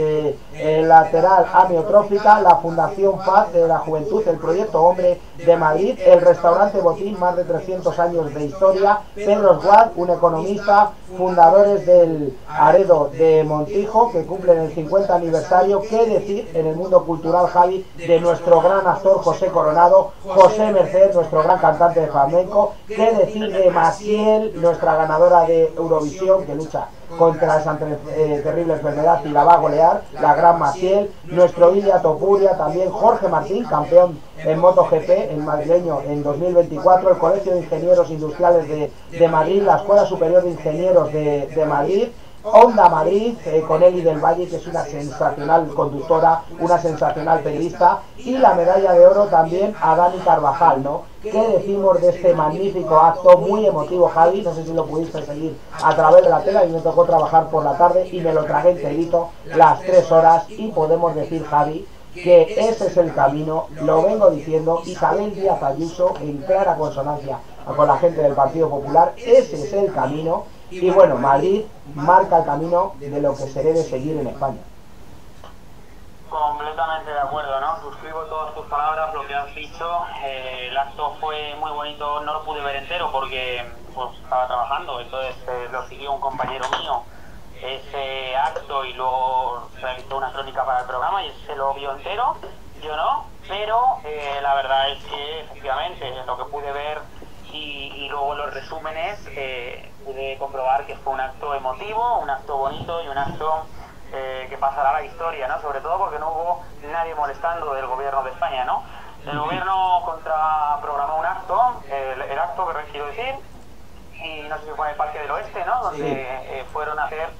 lateral amiotrófica, la Fundación Paz de la Juventud, el Proyecto Hombre de Madrid, el Restaurante Botín, más de 300 años de historia, Pedro Guad, un economista, fundadores del Aredo de Montijo, que cumplen el 50 aniversario. Qué decir en el mundo cultural, Javi, de nuestro gran actor José Coronado, José Merced, nuestro gran cantante de flamenco. Qué decir de Maciel, nuestra ganadora de Eurovisión, que lucha contra esa terrible enfermedad y la va a golear, la gran Maciel, nuestro Ilia Topuria, también Jorge Martín, campeón en MotoGP, el madrileño en 2024, el Colegio de Ingenieros Industriales de Madrid, la Escuela Superior de Ingenieros de Madrid, Honda Madrid, con Eli del Valle, que es una sensacional conductora, una sensacional periodista, y la medalla de oro también a Dani Carvajal, ¿no? ¿Qué decimos de este magnífico acto muy emotivo, Javi? No sé si lo pudiste seguir a través de la tela, y me tocó trabajar por la tarde y me lo tragué enterito, las 3 horas, y podemos decir, Javi, que ese es el camino, lo vengo diciendo, Isabel Díaz Ayuso, en clara consonancia con la gente del Partido Popular, ese es el camino. Y bueno, Madrid marca el camino de lo que se debe seguir en España. Completamente de acuerdo, ¿no? Suscribo todas tus palabras, lo que has dicho. El acto fue muy bonito, no lo pude ver entero porque pues, estaba trabajando, entonces lo siguió un compañero mío ese acto y luego realizó una crónica para el programa y se lo vio entero, yo no, pero la verdad es que efectivamente lo que pude ver y luego los resúmenes pude comprobar que fue un acto emotivo, un acto bonito y un acto que pasará a la historia, ¿no? Sobre todo porque no hubo nadie molestando del gobierno de España, ¿no? El gobierno contraprogramó un acto, el acto que quiero decir, y no sé si fue en el Parque del Oeste, ¿no? Donde fueron a hacer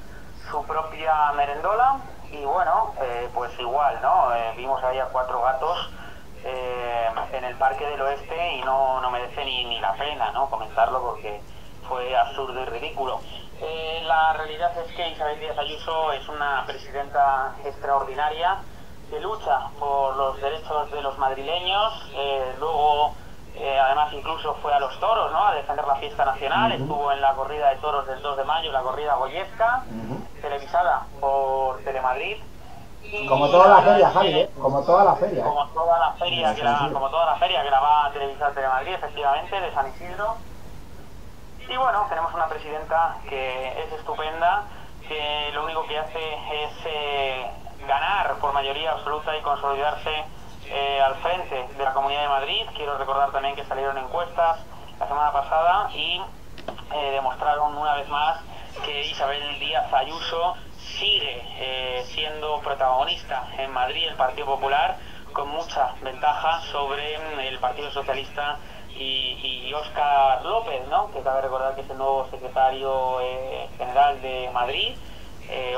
su propia merendola y bueno, pues igual, ¿no? Vimos ahí a 4 gatos en el Parque del Oeste y no merece ni la pena, ¿no? Comentarlo porque fue absurdo y ridículo. La realidad es que Isabel Díaz Ayuso es una presidenta extraordinaria que lucha por los derechos de los madrileños, luego además incluso fue a los toros, ¿no? A defender la fiesta nacional, estuvo en la corrida de toros del 2 de mayo, la corrida goyesca, televisada por Telemadrid. Y como toda la feria, Javi, ¿eh? Como toda la feria. Como toda la feria que la va a televisar Telemadrid, efectivamente, de San Isidro. Y bueno, tenemos una presidenta que es estupenda, que lo único que hace es ganar por mayoría absoluta y consolidarse al frente de la Comunidad de Madrid. Quiero recordar también que salieron encuestas la semana pasada y demostraron una vez más que Isabel Díaz Ayuso sigue siendo protagonista en Madrid, el Partido Popular, con mucha ventaja sobre el Partido Socialista y Óscar López, ¿no? Que cabe recordar que es el nuevo secretario general de Madrid,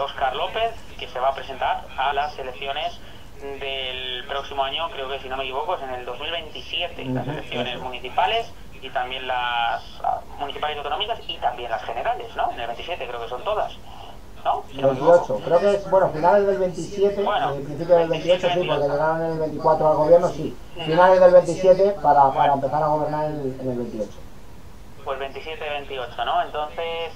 Óscar López, que se va a presentar a las elecciones del próximo año, creo que si no me equivoco es en el 2027, las elecciones municipales y también las municipales y autonómicas y también las generales, ¿no? En el 27 creo que son todas, ¿no? Si no 28, creo que es, bueno, finales del 27, bueno, principio del 28 sí, porque llegaron en el 24 al gobierno, sí. Finales del 27 para empezar a gobernar en el 28. Pues 27-28, ¿no? Entonces,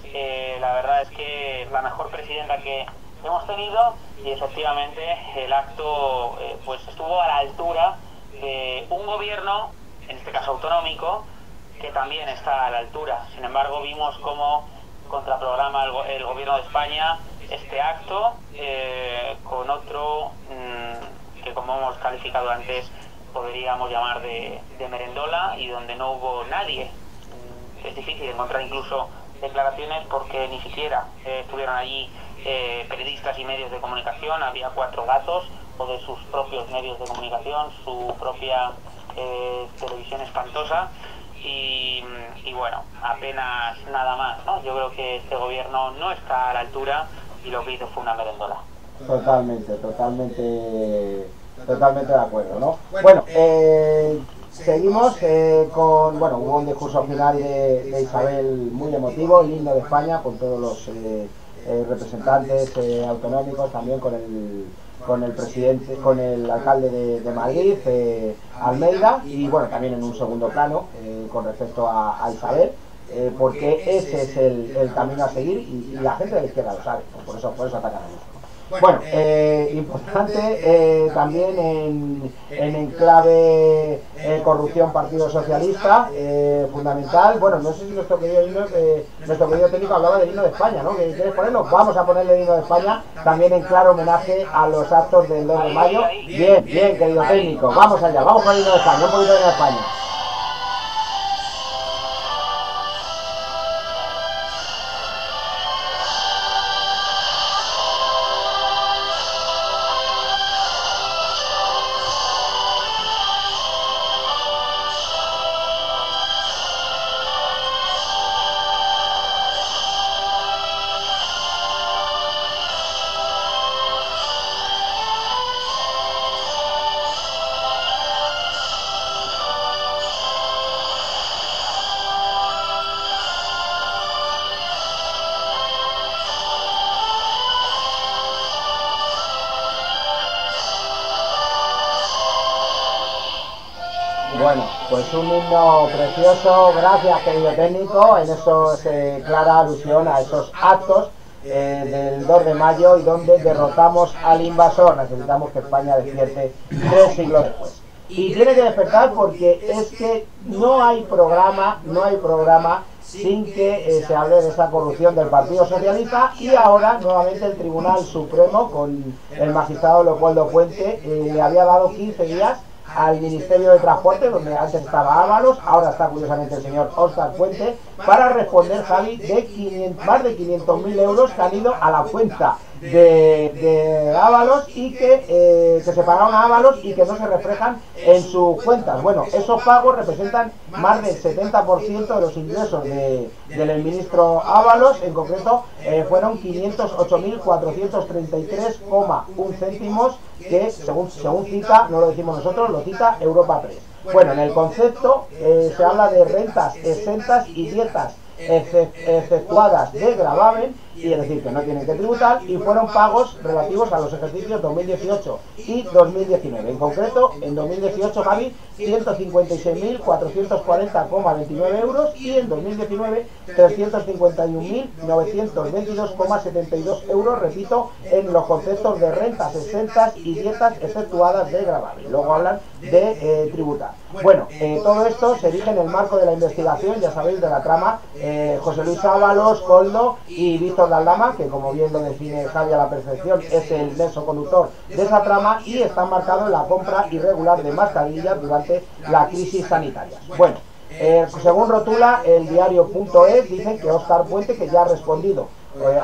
la verdad es que la mejor presidenta que hemos tenido y efectivamente el acto pues estuvo a la altura de un gobierno, en este caso autonómico, que también está a la altura. Sin embargo, vimos cómo contraprograma el gobierno de España este acto con otro que, como hemos calificado antes, podríamos llamar de merendola y donde no hubo nadie. Es difícil encontrar incluso declaraciones porque ni siquiera estuvieron allí periodistas y medios de comunicación. Había 4 gatos o de sus propios medios de comunicación, su propia televisión espantosa y bueno, apenas nada más, ¿no? Yo creo que este gobierno no está a la altura y lo que hizo fue una merendola. Totalmente de acuerdo, ¿no? Bueno, seguimos con, bueno, hubo un discurso final de Isabel muy emotivo, el himno de España, con todos los representantes autonómicos, también con el presidente, con el alcalde de Madrid, Almeida, y bueno, también en un segundo plano con respecto a Isabel, porque ese es el camino a seguir y la gente de la izquierda lo sabe, por eso atacan a nosotros. Bueno, importante también en enclave corrupción Partido Socialista, fundamental. Bueno, no sé si nuestro querido técnico hablaba del himno de España, ¿no? ¿Quieres ponerlo? Vamos a ponerle el himno de España, también en claro homenaje a los actos del 2 de mayo. Bien, querido técnico, vamos allá, vamos con el himno de España, un poquito de himno de España. Bueno, pues un himno precioso, gracias querido técnico, en eso se clara alusión a esos actos del 2 de mayo y donde derrotamos al invasor. Necesitamos que España despierte 3 siglos después. Y tiene que despertar porque es que no hay programa sin que se hable de esa corrupción del Partido Socialista, y ahora nuevamente el Tribunal Supremo con el magistrado Leopoldo Puente le había dado 15 días al Ministerio de Transporte, donde antes estaba Ábalos, ahora está curiosamente el señor Óscar Puente, para responder, Javi, de más de 500.000 euros que han ido a la cuenta de Ábalos y que se pagaron a Ábalos y que no se reflejan en sus cuentas. Bueno, esos pagos representan más del 70% de los ingresos del ministro Ábalos. En concreto fueron 508.433,1 céntimos, que según cita, no lo decimos nosotros, lo cita Europa Press. Bueno, en el concepto se habla de rentas exentas y dietas efectuadas de gravamen, y es decir, que no tienen que tributar, y fueron pagos relativos a los ejercicios 2018 y 2019. En concreto, en 2018, Javi, 156.440,29 euros, y en 2019, 351.922,72 euros, repito, en los conceptos de rentas exentas y dietas efectuadas de gravamen. Luego hablan de tributar. Bueno, todo esto se erige en el marco de la investigación, ya sabéis, de la trama José Luis Ábalos, Koldo y Víctor de Aldama, que como bien lo define Javi a la perfección, es el nexo conductor de esa trama, y está marcado en la compra irregular de mascarillas durante la crisis sanitaria. Bueno, según rotula el diario.es, dicen que Óscar Puente, que ya ha respondido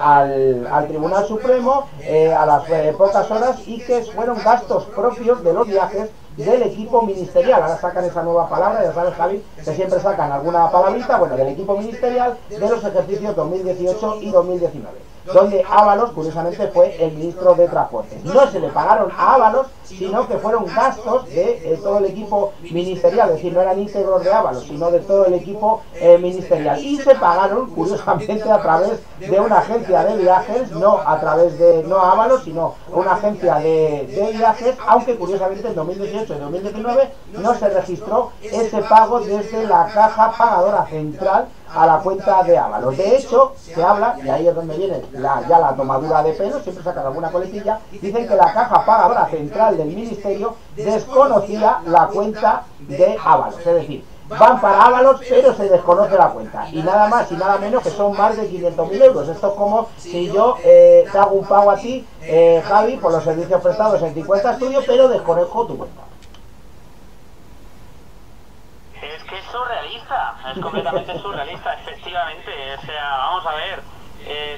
al Tribunal Supremo a las pocas horas, y que fueron gastos propios de los viajes del equipo ministerial. Ahora sacan esa nueva palabra, ya sabes, Javi, que siempre sacan alguna palabrita, bueno, del equipo ministerial de los ejercicios 2018 y 2019. donde Ábalos, curiosamente, fue el ministro de Transportes. No se le pagaron a Ábalos, sino que fueron gastos de todo el equipo ministerial, es decir, no eran íntegros de Ábalos, sino de todo el equipo ministerial. Y se pagaron, curiosamente, a través de una agencia de viajes, no a través de, no a Ábalos, sino una agencia de viajes, aunque curiosamente en 2018 y 2019 no se registró ese pago desde la caja pagadora central a la cuenta de Ábalos. De hecho, se habla, y ahí es donde viene ya la tomadura de pelo, siempre sacan alguna coletilla, dicen que la caja pagadora central del ministerio desconocía la cuenta de Ábalos, es decir, van para Ábalos pero se desconoce la cuenta, y nada más y nada menos que son más de 500.000 euros. Esto es como si yo te hago un pago a ti, Javi, por los servicios prestados en 50 Studio, pero desconozco tu cuenta. Es que es surrealista, es completamente surrealista, efectivamente. O sea, vamos a ver,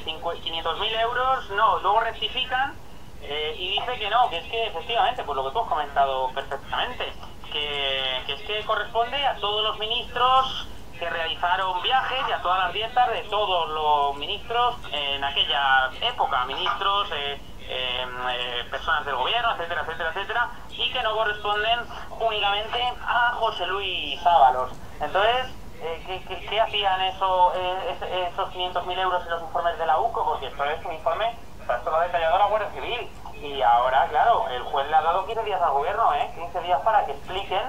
500.000 euros, no, luego rectifican y dice que no, que es que efectivamente, pues lo que tú has comentado perfectamente, que es que corresponde a todos los ministros que realizaron viajes y a todas las dietas de todos los ministros en aquella época, ministros, personas del gobierno, etcétera, etcétera, etcétera, y que no corresponden únicamente a José Luis Ábalos. Entonces, ¿qué hacían esos 500.000 euros en los informes de la UCO? Porque esto es un informe, o sea, esto lo ha detallado la Guardia Civil, y ahora, claro, el juez le ha dado 15 días al gobierno, 15 días para que expliquen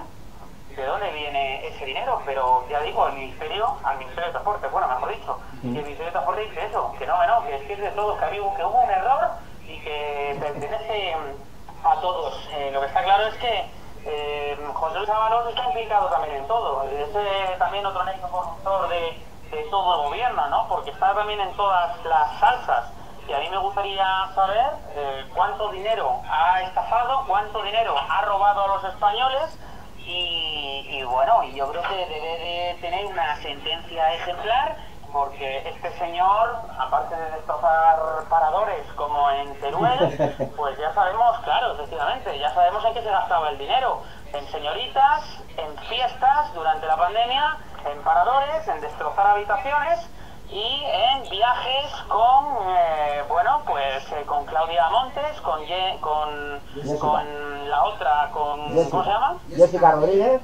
de dónde viene ese dinero, pero ya digo, al Ministerio de Transporte, bueno, mejor dicho, y el Ministerio de Transporte dice eso, que no, que es de todo, que hubo un error y que pertenece a todos. Lo que está claro es que José Luis Ábalos está implicado también en todo, es también otro nexo corruptor de todo el gobierno, ¿no? Porque está también en todas las salsas. Y a mí me gustaría saber cuánto dinero ha estafado, cuánto dinero ha robado a los españoles. Y bueno, y yo creo que debe de tener una sentencia ejemplar, porque este señor, aparte de destrozar paradores como en Teruel, pues ya sabemos, claro, efectivamente, ya sabemos en qué se gastaba el dinero: en señoritas, en fiestas durante la pandemia, en paradores, en destrozar habitaciones y en viajes con, con Claudia Montes, con la otra, ¿cómo se llama? Jessica Rodríguez.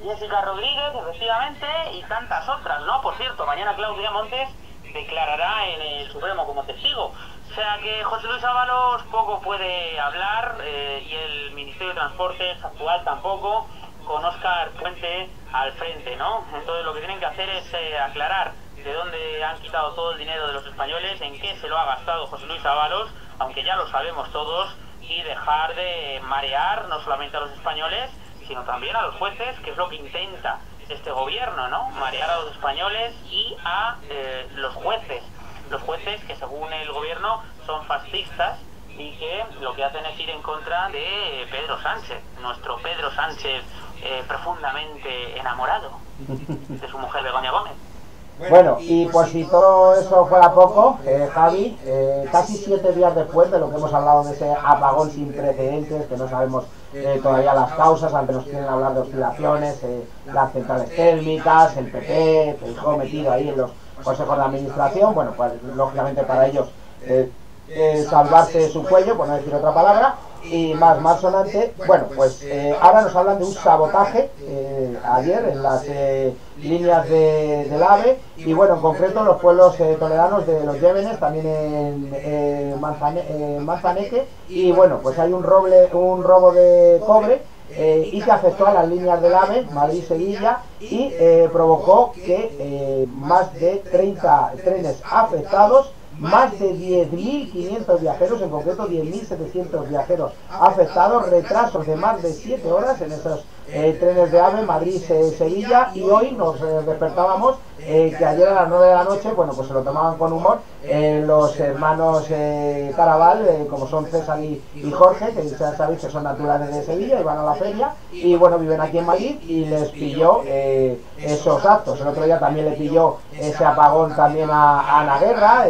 Jessica Rodríguez, efectivamente, y tantas otras, ¿no? Por cierto, mañana Claudia Montes declarará en el Supremo como testigo. O sea que José Luis Ábalos poco puede hablar, y el Ministerio de Transportes actual tampoco, con Óscar Puente al frente, ¿no? Entonces lo que tienen que hacer es aclarar de dónde han quitado todo el dinero de los españoles, en qué se lo ha gastado José Luis Ábalos, aunque ya lo sabemos todos, y dejar de marear no solamente a los españoles, sino también a los jueces, que es lo que intenta este gobierno, ¿no? Marear a los españoles y a los jueces que según el gobierno son fascistas y que lo que hacen es ir en contra de Pedro Sánchez, nuestro Pedro Sánchez profundamente enamorado de su mujer Begoña Gómez. Bueno, y por si todo eso fuera poco, Javi, casi 7 días después de lo que hemos hablado de ese apagón sin precedentes, que no sabemos todavía las causas, aunque nos quieren hablar de oscilaciones, las centrales térmicas, el PP, Feijóo metido ahí en los consejos de administración, bueno, pues lógicamente para ellos salvarse su cuello, por no decir otra palabra, y más sonante. Bueno, pues ahora nos hablan de un sabotaje ayer en las líneas del AVE, y bueno, en concreto los pueblos toledanos de Los Llévenes, también en Manzaneque, y bueno, pues hay un robo de cobre y que afectó a las líneas del AVE Madrid-Sevilla y provocó que más de 30 trenes afectados, más de 10.500 viajeros, en concreto 10.700 viajeros afectados, retrasos de más de 7 horas en esos trenes de AVE Madrid-Sevilla, y hoy nos despertábamos que ayer a las 9 de la noche, bueno, pues se lo tomaban con humor los hermanos Caraval, como son César y Jorge, que ya sabéis que son naturales de Sevilla y van a la feria, y bueno, viven aquí en Madrid, y les pilló esos actos. El otro día también le pilló ese apagón también a Ana Guerra,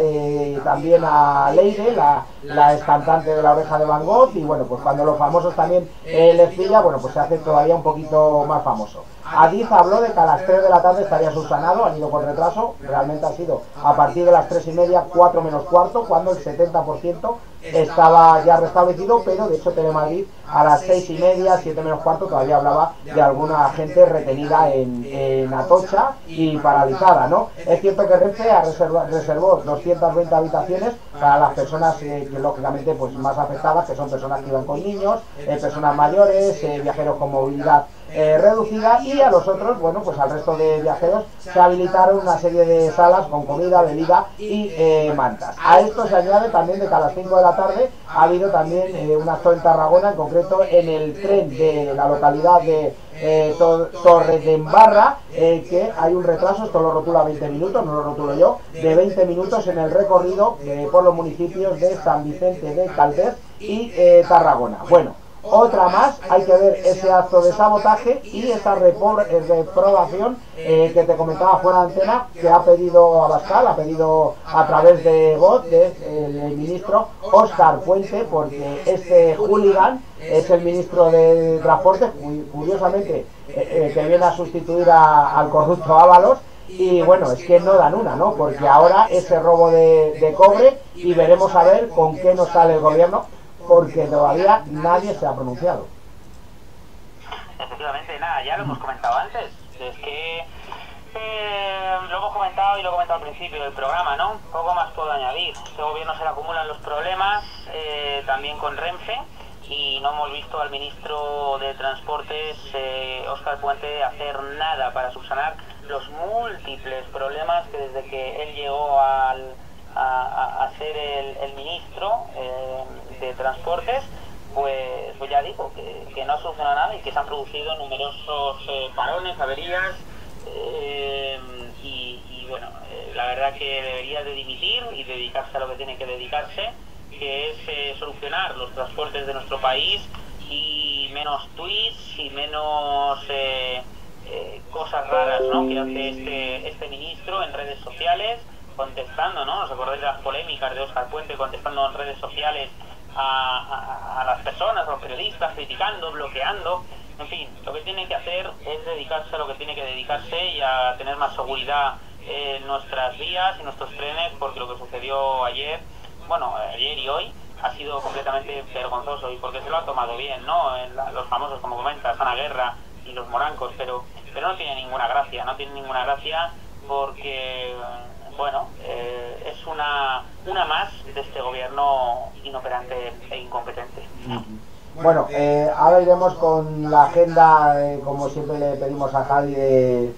también a Leire, la excantante de La Oreja de Van Gogh, y bueno, pues cuando los famosos también les pilla, bueno, pues se hace todavía un poquito más famoso. Adif habló de que a las 3 de la tarde estaría subsanado, han ido con retraso, realmente ha sido a partir de las 3:30, 4 menos cuarto, cuando el 70% estaba ya restablecido, pero de hecho Telemadrid a las 6:30, 7 menos cuarto todavía hablaba de alguna gente retenida en Atocha y paralizada, ¿no? Es cierto que Renfe reservó 220 habitaciones para las personas que lógicamente pues más afectadas, que son personas que iban con niños, personas mayores, viajeros con movilidad reducida, y a los otros, bueno, pues al resto de viajeros se habilitaron una serie de salas con comida, bebida y mantas. A esto se añade también de que a las 5 de la tarde ha habido también un acto en Tarragona, en concreto en el tren de la localidad de Torredembarra, que hay un retraso, esto lo rotula 20 minutos, no lo rotulo yo, de 20 minutos en el recorrido por los municipios de San Vicente de Calders y Tarragona. Bueno, otra más, hay que ver ese acto de sabotaje y esa reprobación que te comentaba fuera de antena, que ha pedido Abascal, ha pedido a través de voz del ministro Óscar Puente, porque este hooligan es el ministro de Transportes, curiosamente, que viene a sustituir al corrupto Ábalos. Y bueno, es que no dan una, ¿no? Porque ahora ese robo de cobre, y veremos a ver con qué nos sale el gobierno, porque todavía nadie se ha pronunciado. Efectivamente, nada, ya lo hemos comentado antes. Es que lo hemos comentado y lo he comentado al principio del programa, ¿no? Poco más puedo añadir. Este gobierno se le acumulan los problemas, también con Renfe, y no hemos visto al ministro de Transportes, Óscar Puente, hacer nada para subsanar los múltiples problemas que desde que él llegó a ser el ministro de Transportes, pues ya digo que no ha solucionado nada y que se han producido numerosos parones, averías, y bueno, la verdad que debería de dimitir y dedicarse a lo que tiene que dedicarse, que es solucionar los transportes de nuestro país, y menos tweets y menos cosas raras, ¿no?, que hace este ministro en redes sociales, contestando, ¿no? ¿Os acordáis de las polémicas de Óscar Puente contestando en redes sociales a las personas, a los periodistas, criticando, bloqueando? En fin, lo que tiene que hacer es dedicarse a lo que tiene que dedicarse y a tener más seguridad en nuestras vías y nuestros trenes, porque lo que sucedió ayer y hoy, ha sido completamente vergonzoso, y porque se lo ha tomado bien, ¿no? Los famosos, como comentas, Ana Guerra y los morancos, pero no tiene ninguna gracia, porque es una más de este gobierno inoperante e incompetente. Bueno, ahora iremos con la agenda, como siempre le pedimos a Javi, de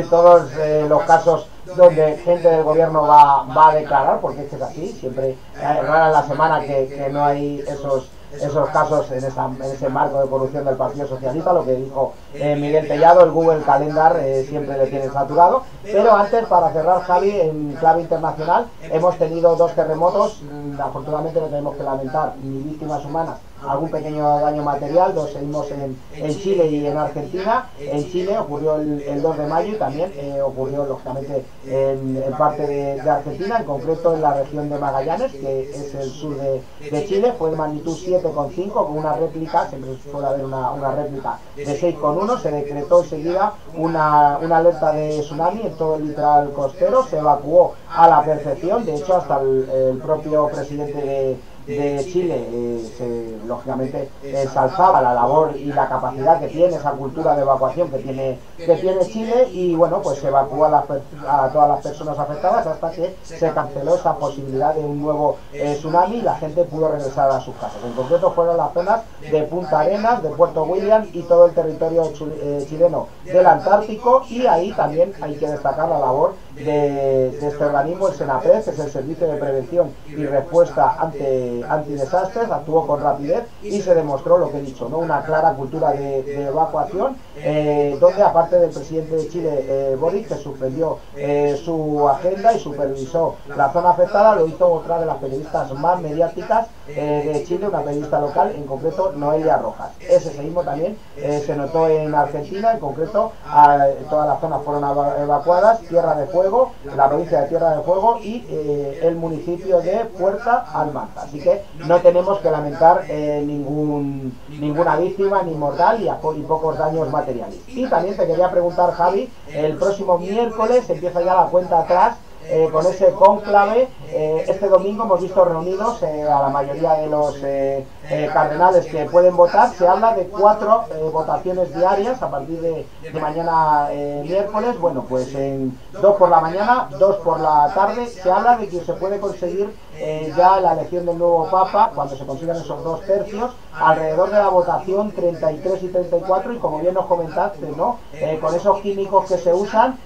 todos los casos donde gente del gobierno va a declarar, porque es así, siempre rara la semana que no hay esos casos en ese marco de corrupción del Partido Socialista. Lo que dijo Miguel Tellado, el Google Calendar siempre le tiene saturado. Pero antes, para cerrar, Javi, en clave internacional, hemos tenido 2 terremotos. Afortunadamente no tenemos que lamentar ni víctimas humanas, algún pequeño daño material. 2 seguimos en Chile y en Argentina. En Chile ocurrió el 2 de mayo, y también ocurrió lógicamente en parte de Argentina, en concreto en la región de Magallanes, que es el sur de Chile. Fue de magnitud 7,5, con una réplica, siempre suele haber una réplica de 6,1. Se decretó enseguida una alerta de tsunami en todo el litoral costero, se evacuó a la perfección. De hecho, hasta el propio presidente de Chile lógicamente ensalzaba la labor y la capacidad que tiene, esa cultura de evacuación que tiene Chile, y bueno, pues se evacuó a todas las personas afectadas hasta que se canceló esa posibilidad de un nuevo tsunami y la gente pudo regresar a sus casas. En concreto fueron las zonas de Punta Arenas, de Puerto William y todo el territorio chileno del Antártico, y ahí también hay que destacar la labor de este organismo, el SENAPRED, que es el Servicio de Prevención y Respuesta Antidesastres. Actuó con rapidez y se demostró lo que he dicho, ¿no? Una clara cultura de evacuación, donde aparte del presidente de Chile, Boric, que suspendió su agenda y supervisó la zona afectada, lo hizo otra de las periodistas más mediáticas de Chile, una periodista local, en concreto Noelia Rojas. Ese seísmo también se notó en Argentina, en concreto todas las zonas fueron evacuadas, Tierra de Fuego, Fuego, la provincia de Tierra del Fuego y el municipio de Puerta Almanza. Así que no tenemos que lamentar ninguna víctima ni mortal y pocos daños materiales. Y también te quería preguntar, Javi, el próximo miércoles empieza ya la cuenta atrás con ese cónclave. Este domingo hemos visto reunidos a la mayoría de los cardenales que pueden votar. Se habla de 4 votaciones diarias a partir de mañana miércoles. Bueno, pues 2 por la mañana, 2 por la tarde. Se habla de que se puede conseguir ya la elección del nuevo Papa cuando se consigan esos 2 tercios, alrededor de la votación 33 y 34, y como bien nos comentaste, ¿no? Con esos químicos que se usan,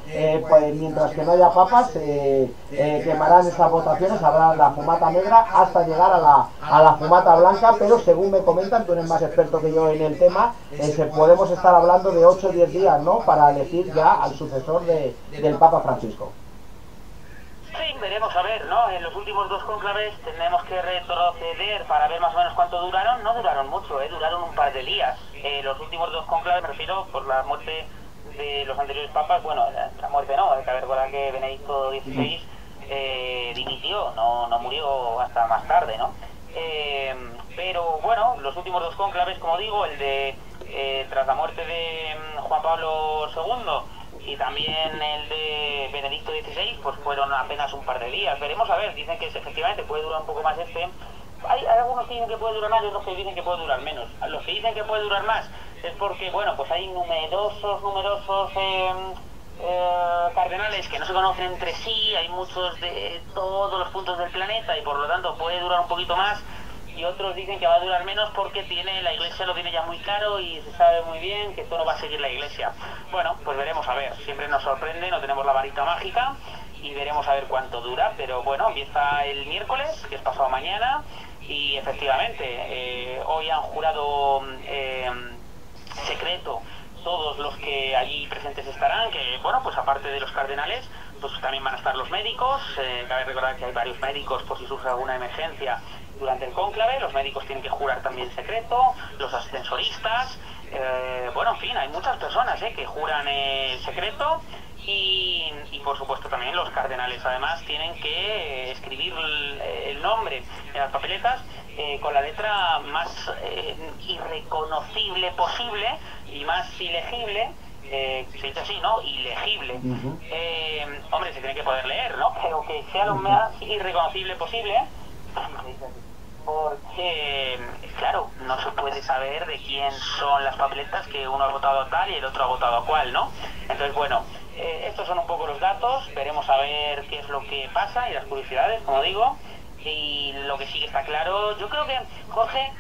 pues mientras que no haya papas, quemarán esas votaciones, habrá la fumata negra hasta llegar a la fumata blanca, pero según me comentan, tú eres más experto que yo en el tema, podemos estar hablando de 8 o 10 días, ¿no? Para elegir ya al sucesor del Papa Francisco. Sí, veremos a ver, ¿no? En los últimos 2 cónclaves tenemos que retroceder para ver más o menos cuánto duraron. No duraron mucho, duraron un par de días. Los últimos 2 cónclaves, me refiero por la muerte de los anteriores papas. Bueno, la muerte no, hay que recordar que Benedicto XVI dimitió, no murió hasta más tarde, ¿no? Pero bueno, los últimos 2 cónclaves, como digo, el de tras la muerte de Juan Pablo II y también el de Benedicto XVI, pues fueron apenas un par de días. Veremos a ver, dicen que efectivamente puede durar un poco más Hay algunos que dicen que puede durar más y otros que dicen que puede durar menos. Los que dicen que puede durar más es porque, bueno, pues hay numerosos cardenales que no se conocen entre sí, hay muchos de todos los puntos del planeta y por lo tanto puede durar un poquito más, y otros dicen que va a durar menos porque la Iglesia lo tiene ya muy claro y se sabe muy bien que esto no va a seguir la Iglesia. Bueno, pues veremos a ver, siempre nos sorprende, no tenemos la varita mágica y veremos a ver cuánto dura, pero bueno, empieza el miércoles, que es pasado mañana, y efectivamente hoy han jurado secreto todos los que allí presentes estarán, que bueno, pues aparte de los cardenales, pues también van a estar los médicos. Cabe recordar que hay varios médicos por si surge alguna emergencia durante el cónclave. Los médicos tienen que jurar también secreto, los ascensoristas, bueno, en fin, hay muchas personas que juran secreto, y por supuesto también los cardenales además tienen que escribir el nombre en las papeletas con la letra más irreconocible posible y más ilegible, se dice así, ¿no? Ilegible. Hombre, se tiene que poder leer, ¿no? Pero que sea lo más irreconocible posible, porque, claro, no se puede saber de quién son las papeletas, que uno ha votado a tal y el otro ha votado a cual, ¿no? Entonces, bueno, estos son un poco los datos, veremos a ver qué es lo que pasa y las curiosidades, como digo. Y lo que sí que está claro, yo creo que, Jorge,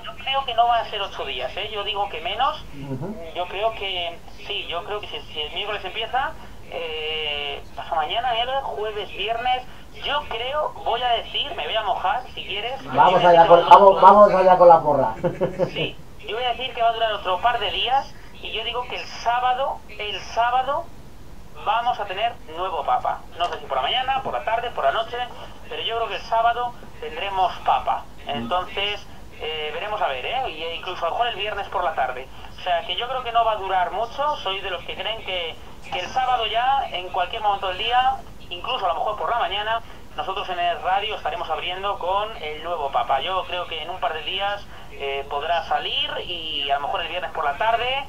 yo creo que no van a ser 8 días, yo digo que menos. Yo creo que, sí, yo creo que si el miércoles empieza, pasa mañana, jueves, viernes, yo creo, voy a decir, me voy a mojar, si quieres. Vamos allá con la porra. Sí, yo voy a decir que va a durar otro par de días, y yo digo que el sábado, vamos a tener nuevo Papa. No sé si por la mañana, por la tarde, por la noche, pero yo creo que el sábado tendremos Papa. Entonces, veremos a ver, y incluso a lo mejor el viernes por la tarde. O sea, que yo creo que no va a durar mucho. Soy de los que creen que el sábado ya, en cualquier momento del día, incluso a lo mejor por la mañana, nosotros en el radio estaremos abriendo con el nuevo Papa. Yo creo que en un par de días podrá salir, y a lo mejor el viernes por la tarde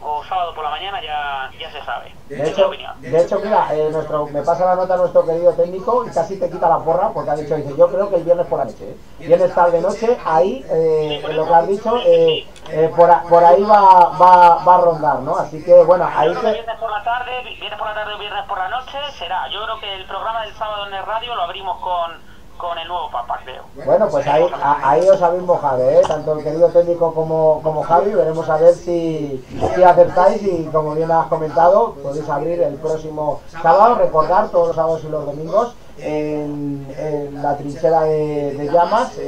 o sábado por la mañana ya se sabe. De hecho, mira, me pasa la nota nuestro querido técnico y casi te quita la porra, porque ha dicho, dice, yo creo que el viernes por la noche, viernes tarde noche, ahí, lo que has dicho, por ahí va a rondar, ¿no? Así que, bueno, ahí que viernes por la tarde o viernes por la noche será. Yo creo que el programa del sábado en el radio lo abrimos con el nuevo Papa, creo. Bueno, pues ahí os habéis mojado, tanto el querido técnico como Javi. Veremos a ver si acertáis, y como bien has comentado, podéis abrir el próximo sábado. Recordar, todos los sábados y los domingos en la trinchera de llamas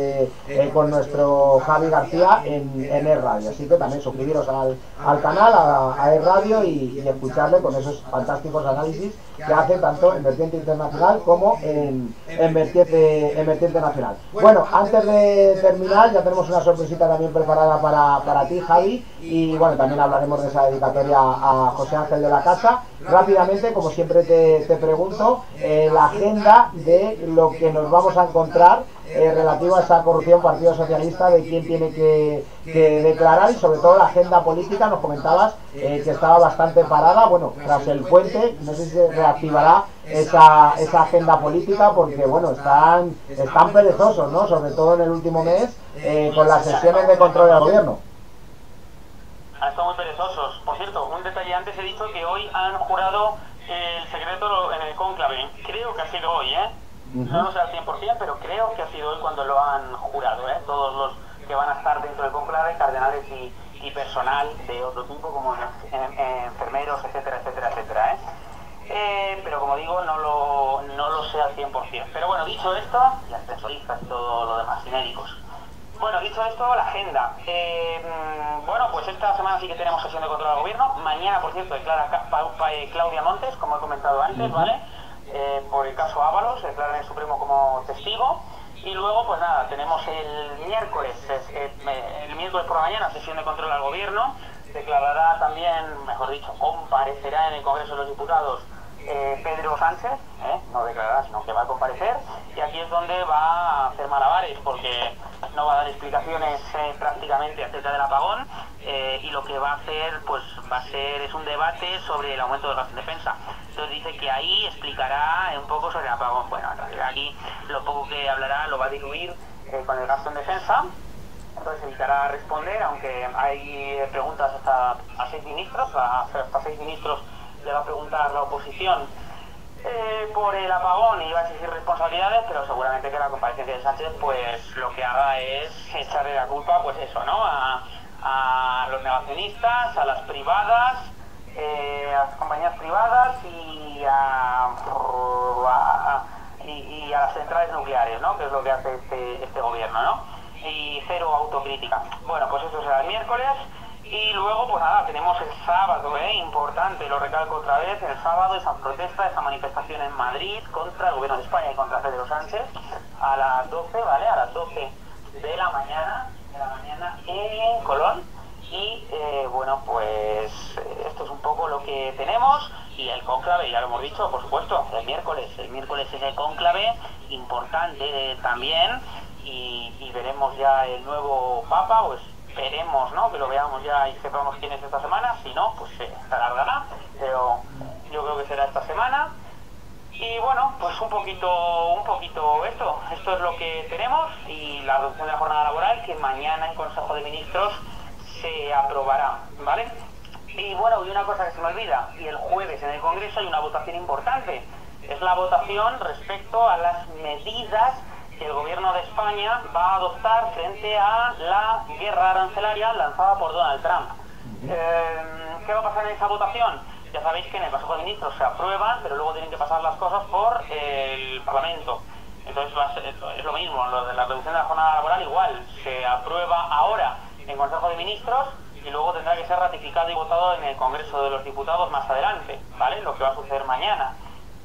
con nuestro Javi García en E-Radio. Así que también suscribiros al canal, a E-Radio y escucharle con esos fantásticos análisis que hace tanto en vertiente internacional como en vertiente nacional. Bueno, antes de terminar ya tenemos una sorpresita también preparada para ti, Javi, y bueno, también hablaremos de esa dedicatoria a José Ángel de la Casa. Rápidamente, como siempre te pregunto, la agenda de lo que nos vamos a encontrar relativo a esa corrupción Partido Socialista, de quién tiene que declarar, y sobre todo la agenda política. Nos comentabas que estaba bastante parada. Bueno, tras el puente, no sé si se reactivará esa agenda política, porque bueno, están perezosos, ¿no? Sobre todo en el último mes, con las sesiones de control del gobierno. Están muy perezosos. Por cierto, un detalle antes, he dicho que hoy han jurado el secreto en el cónclave. Creo que ha sido hoy, No lo sé al 100%, pero creo que ha sido hoy cuando lo han jurado, todos los que van a estar dentro del cónclave, cardenales y personal de otro tipo, como enfermeros, etcétera, etcétera, etcétera, pero como digo, no lo sé al 100%. Pero bueno, dicho esto, y ascensoristas y todo lo demás, y médicos. Bueno, dicho esto, la agenda. Bueno, pues esta semana sí que tenemos sesión de control al gobierno. Mañana, por cierto, declara Claudia Montes, como he comentado antes, ¿vale? Por el caso Ábalos, declara en el Supremo como testigo. Y luego, pues nada, tenemos el miércoles por la mañana, sesión de control al gobierno. Declarará también, mejor dicho, comparecerá en el Congreso de los Diputados Pedro Sánchez, no declarará, sino que va a comparecer, y aquí es donde va a hacer malabares, porque no va a dar explicaciones prácticamente acerca del apagón, y lo que va a hacer, pues es un debate sobre el aumento del gasto en defensa. Entonces dice que ahí explicará un poco sobre el apagón. Bueno, en realidad aquí lo poco que hablará lo va a diluir con el gasto en defensa. Entonces evitará responder, aunque hay preguntas hasta 6 ministros, hasta 6 ministros le va a preguntar la oposición por el apagón y va a exigir responsabilidades, pero seguramente que la comparecencia de Sánchez pues lo que haga es echarle la culpa, pues eso, ¿no? A los negacionistas, a las privadas, a las compañías privadas y a las centrales nucleares, ¿no? Que es lo que hace este gobierno, ¿no? Y cero autocrítica. Bueno, pues eso será el miércoles. Y luego, pues nada, tenemos el sábado, importante, lo recalco otra vez, el sábado esa protesta, esa manifestación en Madrid contra el gobierno de España y contra Pedro Sánchez a las 12, ¿vale? A las 12 de la mañana en Colón. Y bueno, pues esto es un poco lo que tenemos. Y el cónclave, ya lo hemos dicho, por supuesto, el miércoles es el cónclave importante también, y veremos ya el nuevo Papa, pues esperemos, ¿no?, que lo veamos ya y sepamos quién es esta semana. Si no, pues se alargará, pero yo creo que será esta semana. Y bueno, pues un poquito esto es lo que tenemos, y la reducción de la jornada laboral, que mañana en Consejo de Ministros se aprobará, ¿vale? Y bueno, y una cosa que se me olvida, y el jueves en el Congreso hay una votación importante, es la votación respecto a las medidas que el gobierno de España va a adoptar frente a la guerra arancelaria lanzada por Donald Trump. ¿Qué va a pasar en esa votación? Ya sabéis que en el Consejo de Ministros se aprueban, pero luego tienen que pasar las cosas por el Parlamento. Entonces es lo mismo, lo de la reducción de la jornada laboral igual, se aprueba ahora en Consejo de Ministros y luego tendrá que ser ratificado y votado en el Congreso de los Diputados más adelante, ¿vale? Lo que va a suceder mañana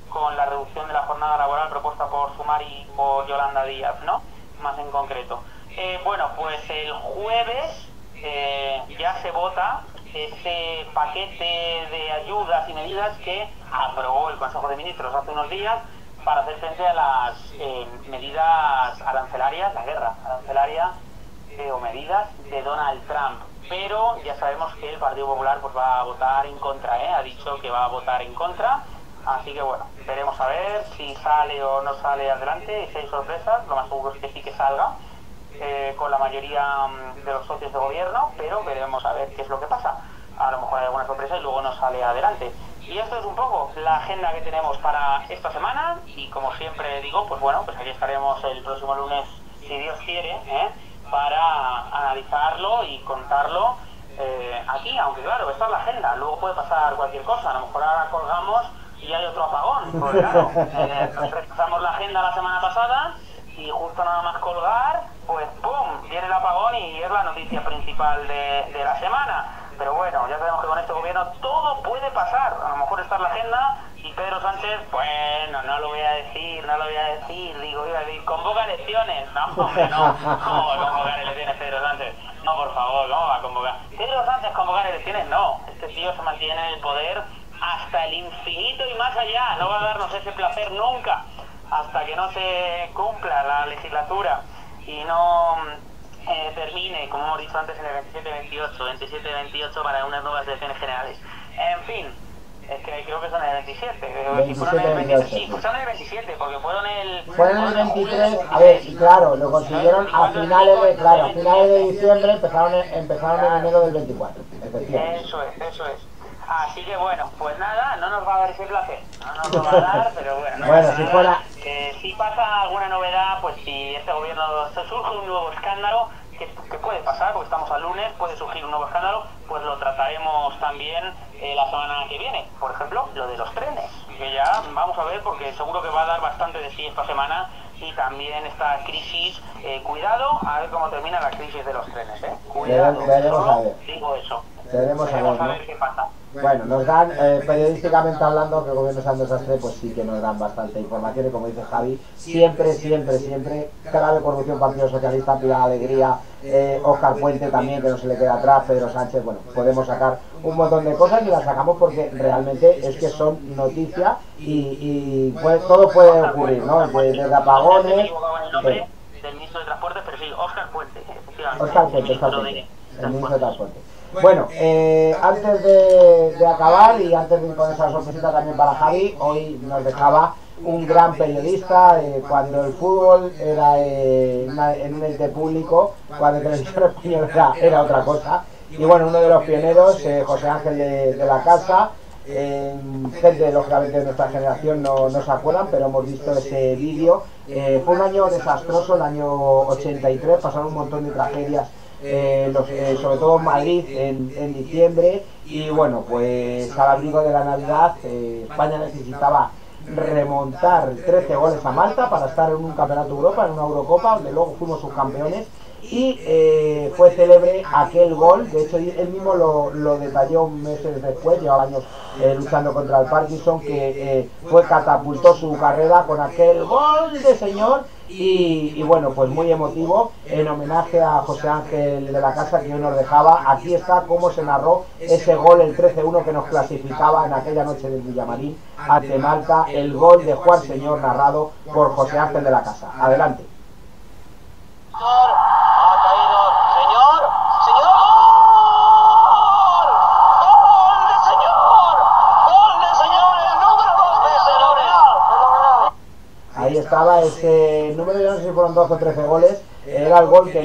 con la reducción de la jornada laboral propuesta por Sumar y por Yolanda Díaz, ¿no? Más en concreto. Bueno, pues el jueves ya se vota ese paquete de ayudas y medidas que aprobó el Consejo de Ministros hace unos días para hacer frente a las medidas arancelarias, la guerra arancelaria o medidas de Donald Trump. Pero ya sabemos que el Partido Popular pues va a votar en contra, ha dicho que va a votar en contra. Así que bueno, veremos a ver si sale o no sale adelante, y si hay sorpresas, lo más seguro es que sí que salga con la mayoría de los socios de gobierno, pero veremos a ver qué es lo que pasa. A lo mejor hay alguna sorpresa y luego no sale adelante. Y esto es un poco la agenda que tenemos para esta semana, y como siempre digo, pues bueno, pues aquí estaremos el próximo lunes, si Dios quiere, para analizarlo y contarlo aquí, aunque claro, esta es la agenda, luego puede pasar cualquier cosa. A lo mejor ahora colgamos y hay otro apagón. Pues claro, retrasamos la agenda la semana pasada y justo nada más colgar, pues ¡pum!, viene el apagón y es la noticia principal de la semana. Pero bueno, ya sabemos que con este gobierno todo puede pasar. A lo mejor está en la agenda y Pedro Sánchez, bueno, no lo voy a decir, digo, iba a decir, convoca elecciones. No, hombre, no. ¿Cómo va a convocar elecciones Pedro Sánchez? No, por favor, ¿cómo va a convocar? Pedro Sánchez convocar elecciones, no. Este tío se mantiene en el poder hasta el infinito y más allá. No va a darnos ese placer nunca, hasta que no se cumpla la legislatura y no termine, como hemos dicho antes, en el 27-28 para unas nuevas elecciones generales. En fin, es que creo que son el 27. 27, sí, pues son el 27, porque fueron el 23, a ver, claro, lo consiguieron a finales de diciembre, empezaron en enero del 24, efectivamente. Eso es. Así que bueno, pues nada, no nos va a dar ese placer, no nos lo va a dar, pero bueno, bueno, si fuera... si pasa alguna novedad, pues si este gobierno surge un nuevo escándalo, que puede pasar, porque estamos al lunes, puede surgir un nuevo escándalo, pues lo trataremos también la semana que viene. Por ejemplo, lo de los trenes, que ya vamos a ver, porque seguro que va a dar bastante de sí esta semana, y también esta crisis, cuidado a ver cómo termina la crisis de los trenes, cuidado, veremos a ver. Digo eso. Veremos a ver qué pasa. Bueno, nos dan, periodísticamente hablando, que el gobierno Sánchez Sastre, pues sí que nos dan bastante información, y como dice Javi, siempre, grave corrupción, Partido Socialista, Pilar Alegría, Óscar Puente también, que no se le queda atrás, Pedro Sánchez, bueno, podemos sacar un montón de cosas y las sacamos porque realmente es que son noticias y pues, todo puede ocurrir, ¿no? Desde apagones... Del ministro de Transportes, pero sí, Óscar Puente, efectivamente. Óscar Puente, el ministro de Transportes. Bueno, antes de acabar y antes de ir con esa sorpresita también para Javi, hoy nos dejaba un gran periodista, cuando el fútbol era en un ente público, cuando el Televisión Española era otra cosa. Y bueno, uno de los pioneros, José Ángel de la Casa, gente lógicamente de nuestra generación no se acuerdan, pero hemos visto ese vídeo. Fue un año desastroso, el año 83, pasaron un montón de tragedias. Sobre todo en Madrid en diciembre, y bueno, pues al abrigo de la Navidad, España necesitaba remontar 13 goles a Malta para estar en un campeonato de Europa, en una Eurocopa, donde luego fuimos subcampeones, y fue célebre aquel gol. De hecho él mismo lo detalló meses después, llevaba años luchando contra el Parkinson, que catapultó su carrera con aquel gol de señor. Y bueno, pues muy emotivo, en homenaje a José Ángel de la Casa, que hoy nos dejaba. Aquí está cómo se narró ese gol, el 13-1 que nos clasificaba en aquella noche del Villamarín ante Malta, el gol de Juan Señor, narrado por José Ángel de la Casa. Adelante. Ha caído, señor, gol de señor, el número 2 de Señor. Ahí estaba ese número, yo no sé si fueron 12 o 13 goles, era el gol que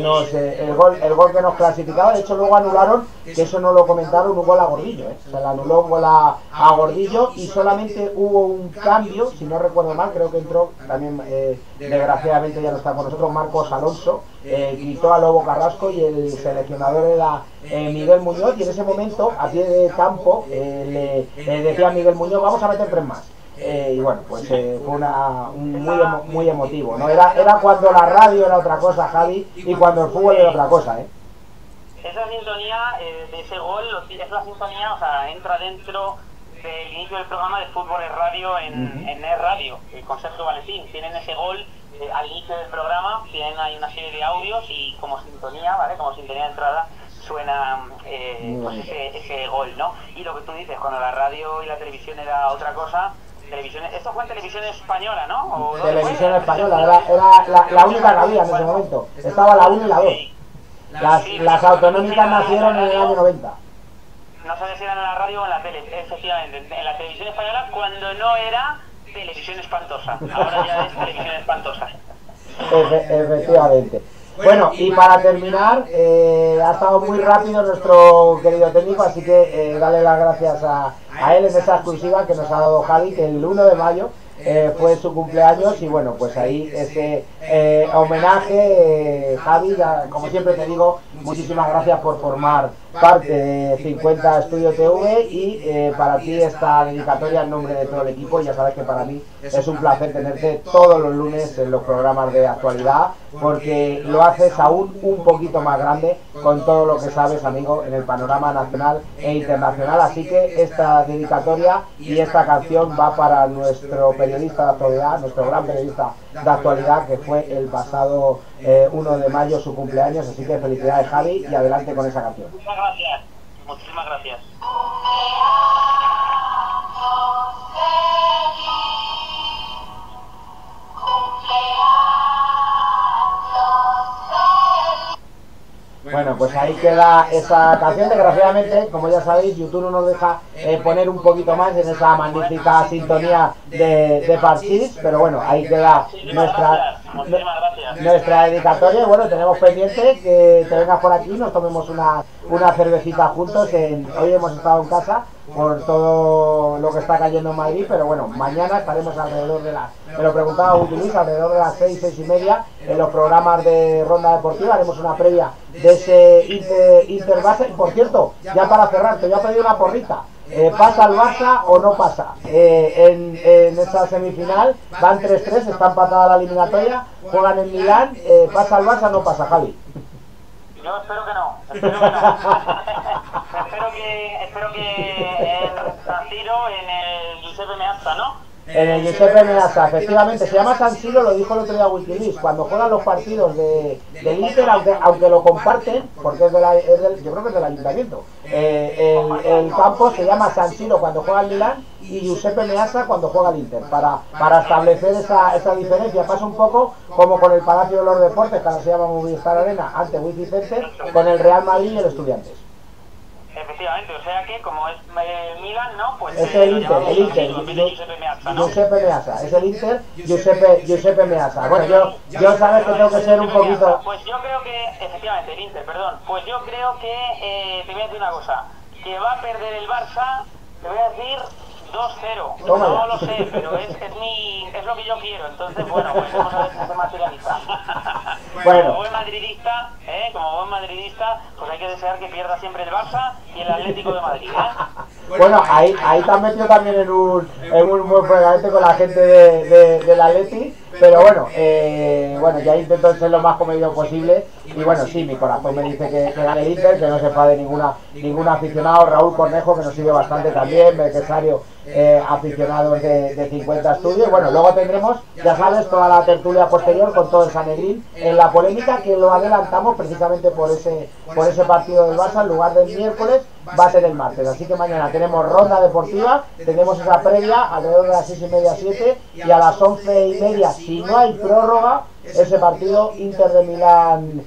nos clasificaba. De hecho luego anularon, que eso no lo comentaron, un gol a Gordillo, se le anuló un gol a Gordillo, y solamente hubo un cambio, si no recuerdo mal, creo que entró también, desgraciadamente ya no está con nosotros, Marcos Alonso, quitó a Lobo Carrasco, y el seleccionador era Miguel Muñoz, y en ese momento a pie de campo le decía a Miguel Muñoz, vamos a meter 3 más. Y bueno, pues fue muy emotivo, ¿no? Era cuando la radio era otra cosa, Javi, y cuando el fútbol era otra cosa, Esa sintonía de ese gol, es la sintonía, o sea, entra dentro del inicio del programa de Fútbol en Radio en Es Radio, con Sergio Valentín. Tienen ese gol al inicio del programa, tienen ahí una serie de audios, y como sintonía, ¿vale? Como sintonía de entrada suena pues ese gol, ¿no? Y lo que tú dices, cuando la radio y la televisión era otra cosa. Esto fue en Televisión Española, ¿no? Televisión Española, era la única que había en ese momento. Estaba la 1 y la 2. Las autonómicas nacieron en el año 90. No sabes si eran en la radio o en la tele, efectivamente. En la Televisión Española, cuando no era Televisión Espantosa. Ahora ya es Televisión Espantosa. Efectivamente. Bueno, y para terminar, ha estado muy rápido nuestro querido técnico, así que dale las gracias a él en esa exclusiva que nos ha dado Javi, que el 1 de mayo fue su cumpleaños y bueno, pues ahí ese homenaje, Javi, como siempre te digo, muchísimas gracias por formar parte de 50 Estudio TV y para ti esta dedicatoria en nombre de todo el equipo. Ya sabes que para mí es un placer tenerte todos los lunes en los programas de actualidad, porque lo haces aún un poquito más grande con todo lo que sabes, amigo, en el panorama nacional e internacional. Así que esta dedicatoria y esta canción va para nuestro periodista de actualidad, nuestro gran periodista de actualidad, que fue el pasado 1 de mayo su cumpleaños. Así que felicidades, Javi, y adelante con esa canción. Muchas gracias, muchísimas gracias. Bueno, pues ahí queda esa canción. Desgraciadamente, como ya sabéis, YouTube no nos deja poner un poquito más en esa magnífica sintonía de Parchís, pero bueno, ahí queda nuestra dedicatoria. Y bueno, tenemos pendiente que te vengas por aquí, nos tomemos una cervecita juntos. Hoy hemos estado en casa por todo lo que está cayendo en Madrid, pero bueno, mañana estaremos alrededor de me lo preguntaba Luis, alrededor de las 6, 6 y media en los programas de Ronda Deportiva. Haremos una previa de ese Inter-Barça. Y por cierto, ya para cerrar, te voy a pedir una porrita. ¿Pasa el Barça o no pasa? En esa semifinal van 3-3, está empatada la eliminatoria, juegan en Milán. ¿Pasa el Barça o no pasa, Javi? Yo espero que no, espero que en San Siro, en el Giuseppe Meazza, ¿no? En el Giuseppe Meazza, efectivamente, se llama San Siro, lo dijo el otro día Wikileaks, cuando juegan los partidos del Inter, aunque lo comparten, porque yo creo que es del ayuntamiento, el campo se llama San Siro cuando juega el Milán y Giuseppe Meazza cuando juega el Inter, para establecer esa diferencia. Pasa un poco como con el Palacio de los Deportes, que ahora se llama Movistar Arena, antes Wizzing Center, con el Real Madrid y el Estudiantes. Efectivamente, o sea que como es Milan, ¿no? Pues es el Inter, Giuseppe Meazza, ¿no? Giuseppe Meazza, es el Inter, Giuseppe Meazza. Bueno, yo sabes que tengo que ser un poquito... Pues yo creo que, efectivamente, el Inter, perdón, pues yo creo que, te voy a decir una cosa, que va a perder el Barça, te voy a decir 2-0, no lo sé, pero es lo que yo quiero. Entonces, bueno, pues vamos a ver si se materializa. Bueno. Como buen madridista, pues hay que desear que pierda siempre el Barça y el Atlético de Madrid, Bueno, ahí te has metido también en un buen fregamente con la gente del Atleti, pero bueno, ya intento ser lo más comedido posible. Y bueno, sí, mi corazón me dice que gane el Inter, que no se enfade ningún aficionado. Raúl Cornejo, que nos sigue bastante también, Mercesario, aficionados de 50 Estudios. Bueno, luego tendremos, ya sabes, toda la tertulia posterior con todo el Sanedrín en la polémica, que lo adelantamos precisamente por ese partido del Barça. En lugar del miércoles va a ser el martes, así que mañana tenemos ronda deportiva, tenemos esa previa alrededor de las 6 y media, 7, y a las 11 y media, si no hay prórroga, ese partido Inter de Milán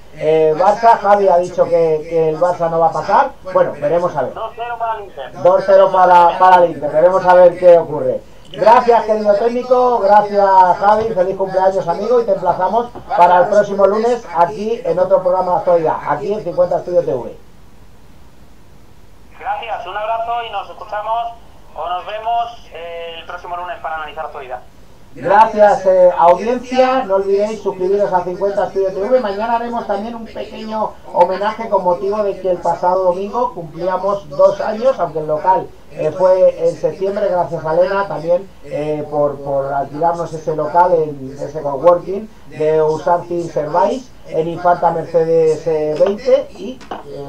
Barça. Javi ha dicho que el Barça no va a pasar. Bueno, veremos a ver. 2-0 para el Inter. 2-0 para el Inter, veremos a ver qué ocurre. Gracias, querido técnico, gracias, Javi, feliz cumpleaños, amigo, y te emplazamos para el próximo lunes aquí en otro programa de actualidad, aquí en 50 Estudio TV. Gracias, un abrazo y nos escuchamos o nos vemos el próximo lunes para analizar actualidad. Gracias, audiencia, no olvidéis suscribiros a 50 Estudio TV. Mañana haremos también un pequeño homenaje con motivo de que el pasado domingo cumplíamos 2 años, aunque el local fue en septiembre, gracias a Elena también por alquilarnos ese local, en ese coworking de Usanti Servais en Infanta Mercedes 20, y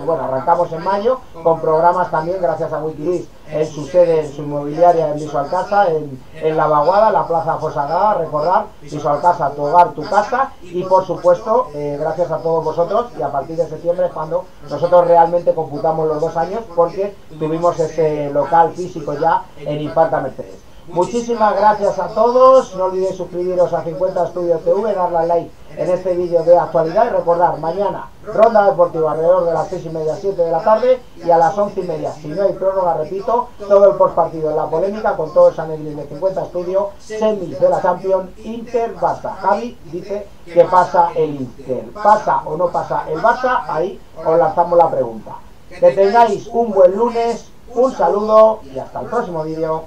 bueno, arrancamos en mayo con programas también gracias a Wikileaks en su sede, en su inmobiliaria en Visualcasa, en La Vaguada, la Plaza Fosagrada. Recordar, Visualcasa, tu hogar, tu casa, y por supuesto gracias a todos vosotros, y a partir de septiembre es cuando nosotros realmente computamos los 2 años, porque tuvimos ese local físico ya en Infanta Mercedes. Muchísimas gracias a todos, no olvidéis suscribiros a 50 Estudio TV, darle al like en este vídeo de actualidad, y recordar, mañana ronda deportiva alrededor de las 6 y media, 7 de la tarde, y a las 11 y media, si no hay prórroga, repito, todo el postpartido en la polémica con todo el Sanedrín de 50 Estudio, semis de la Champions, Inter Barça. Javi dice que pasa el Inter, ¿pasa o no pasa el Barça? Ahí os lanzamos la pregunta. Que tengáis un buen lunes, un saludo y hasta el próximo vídeo.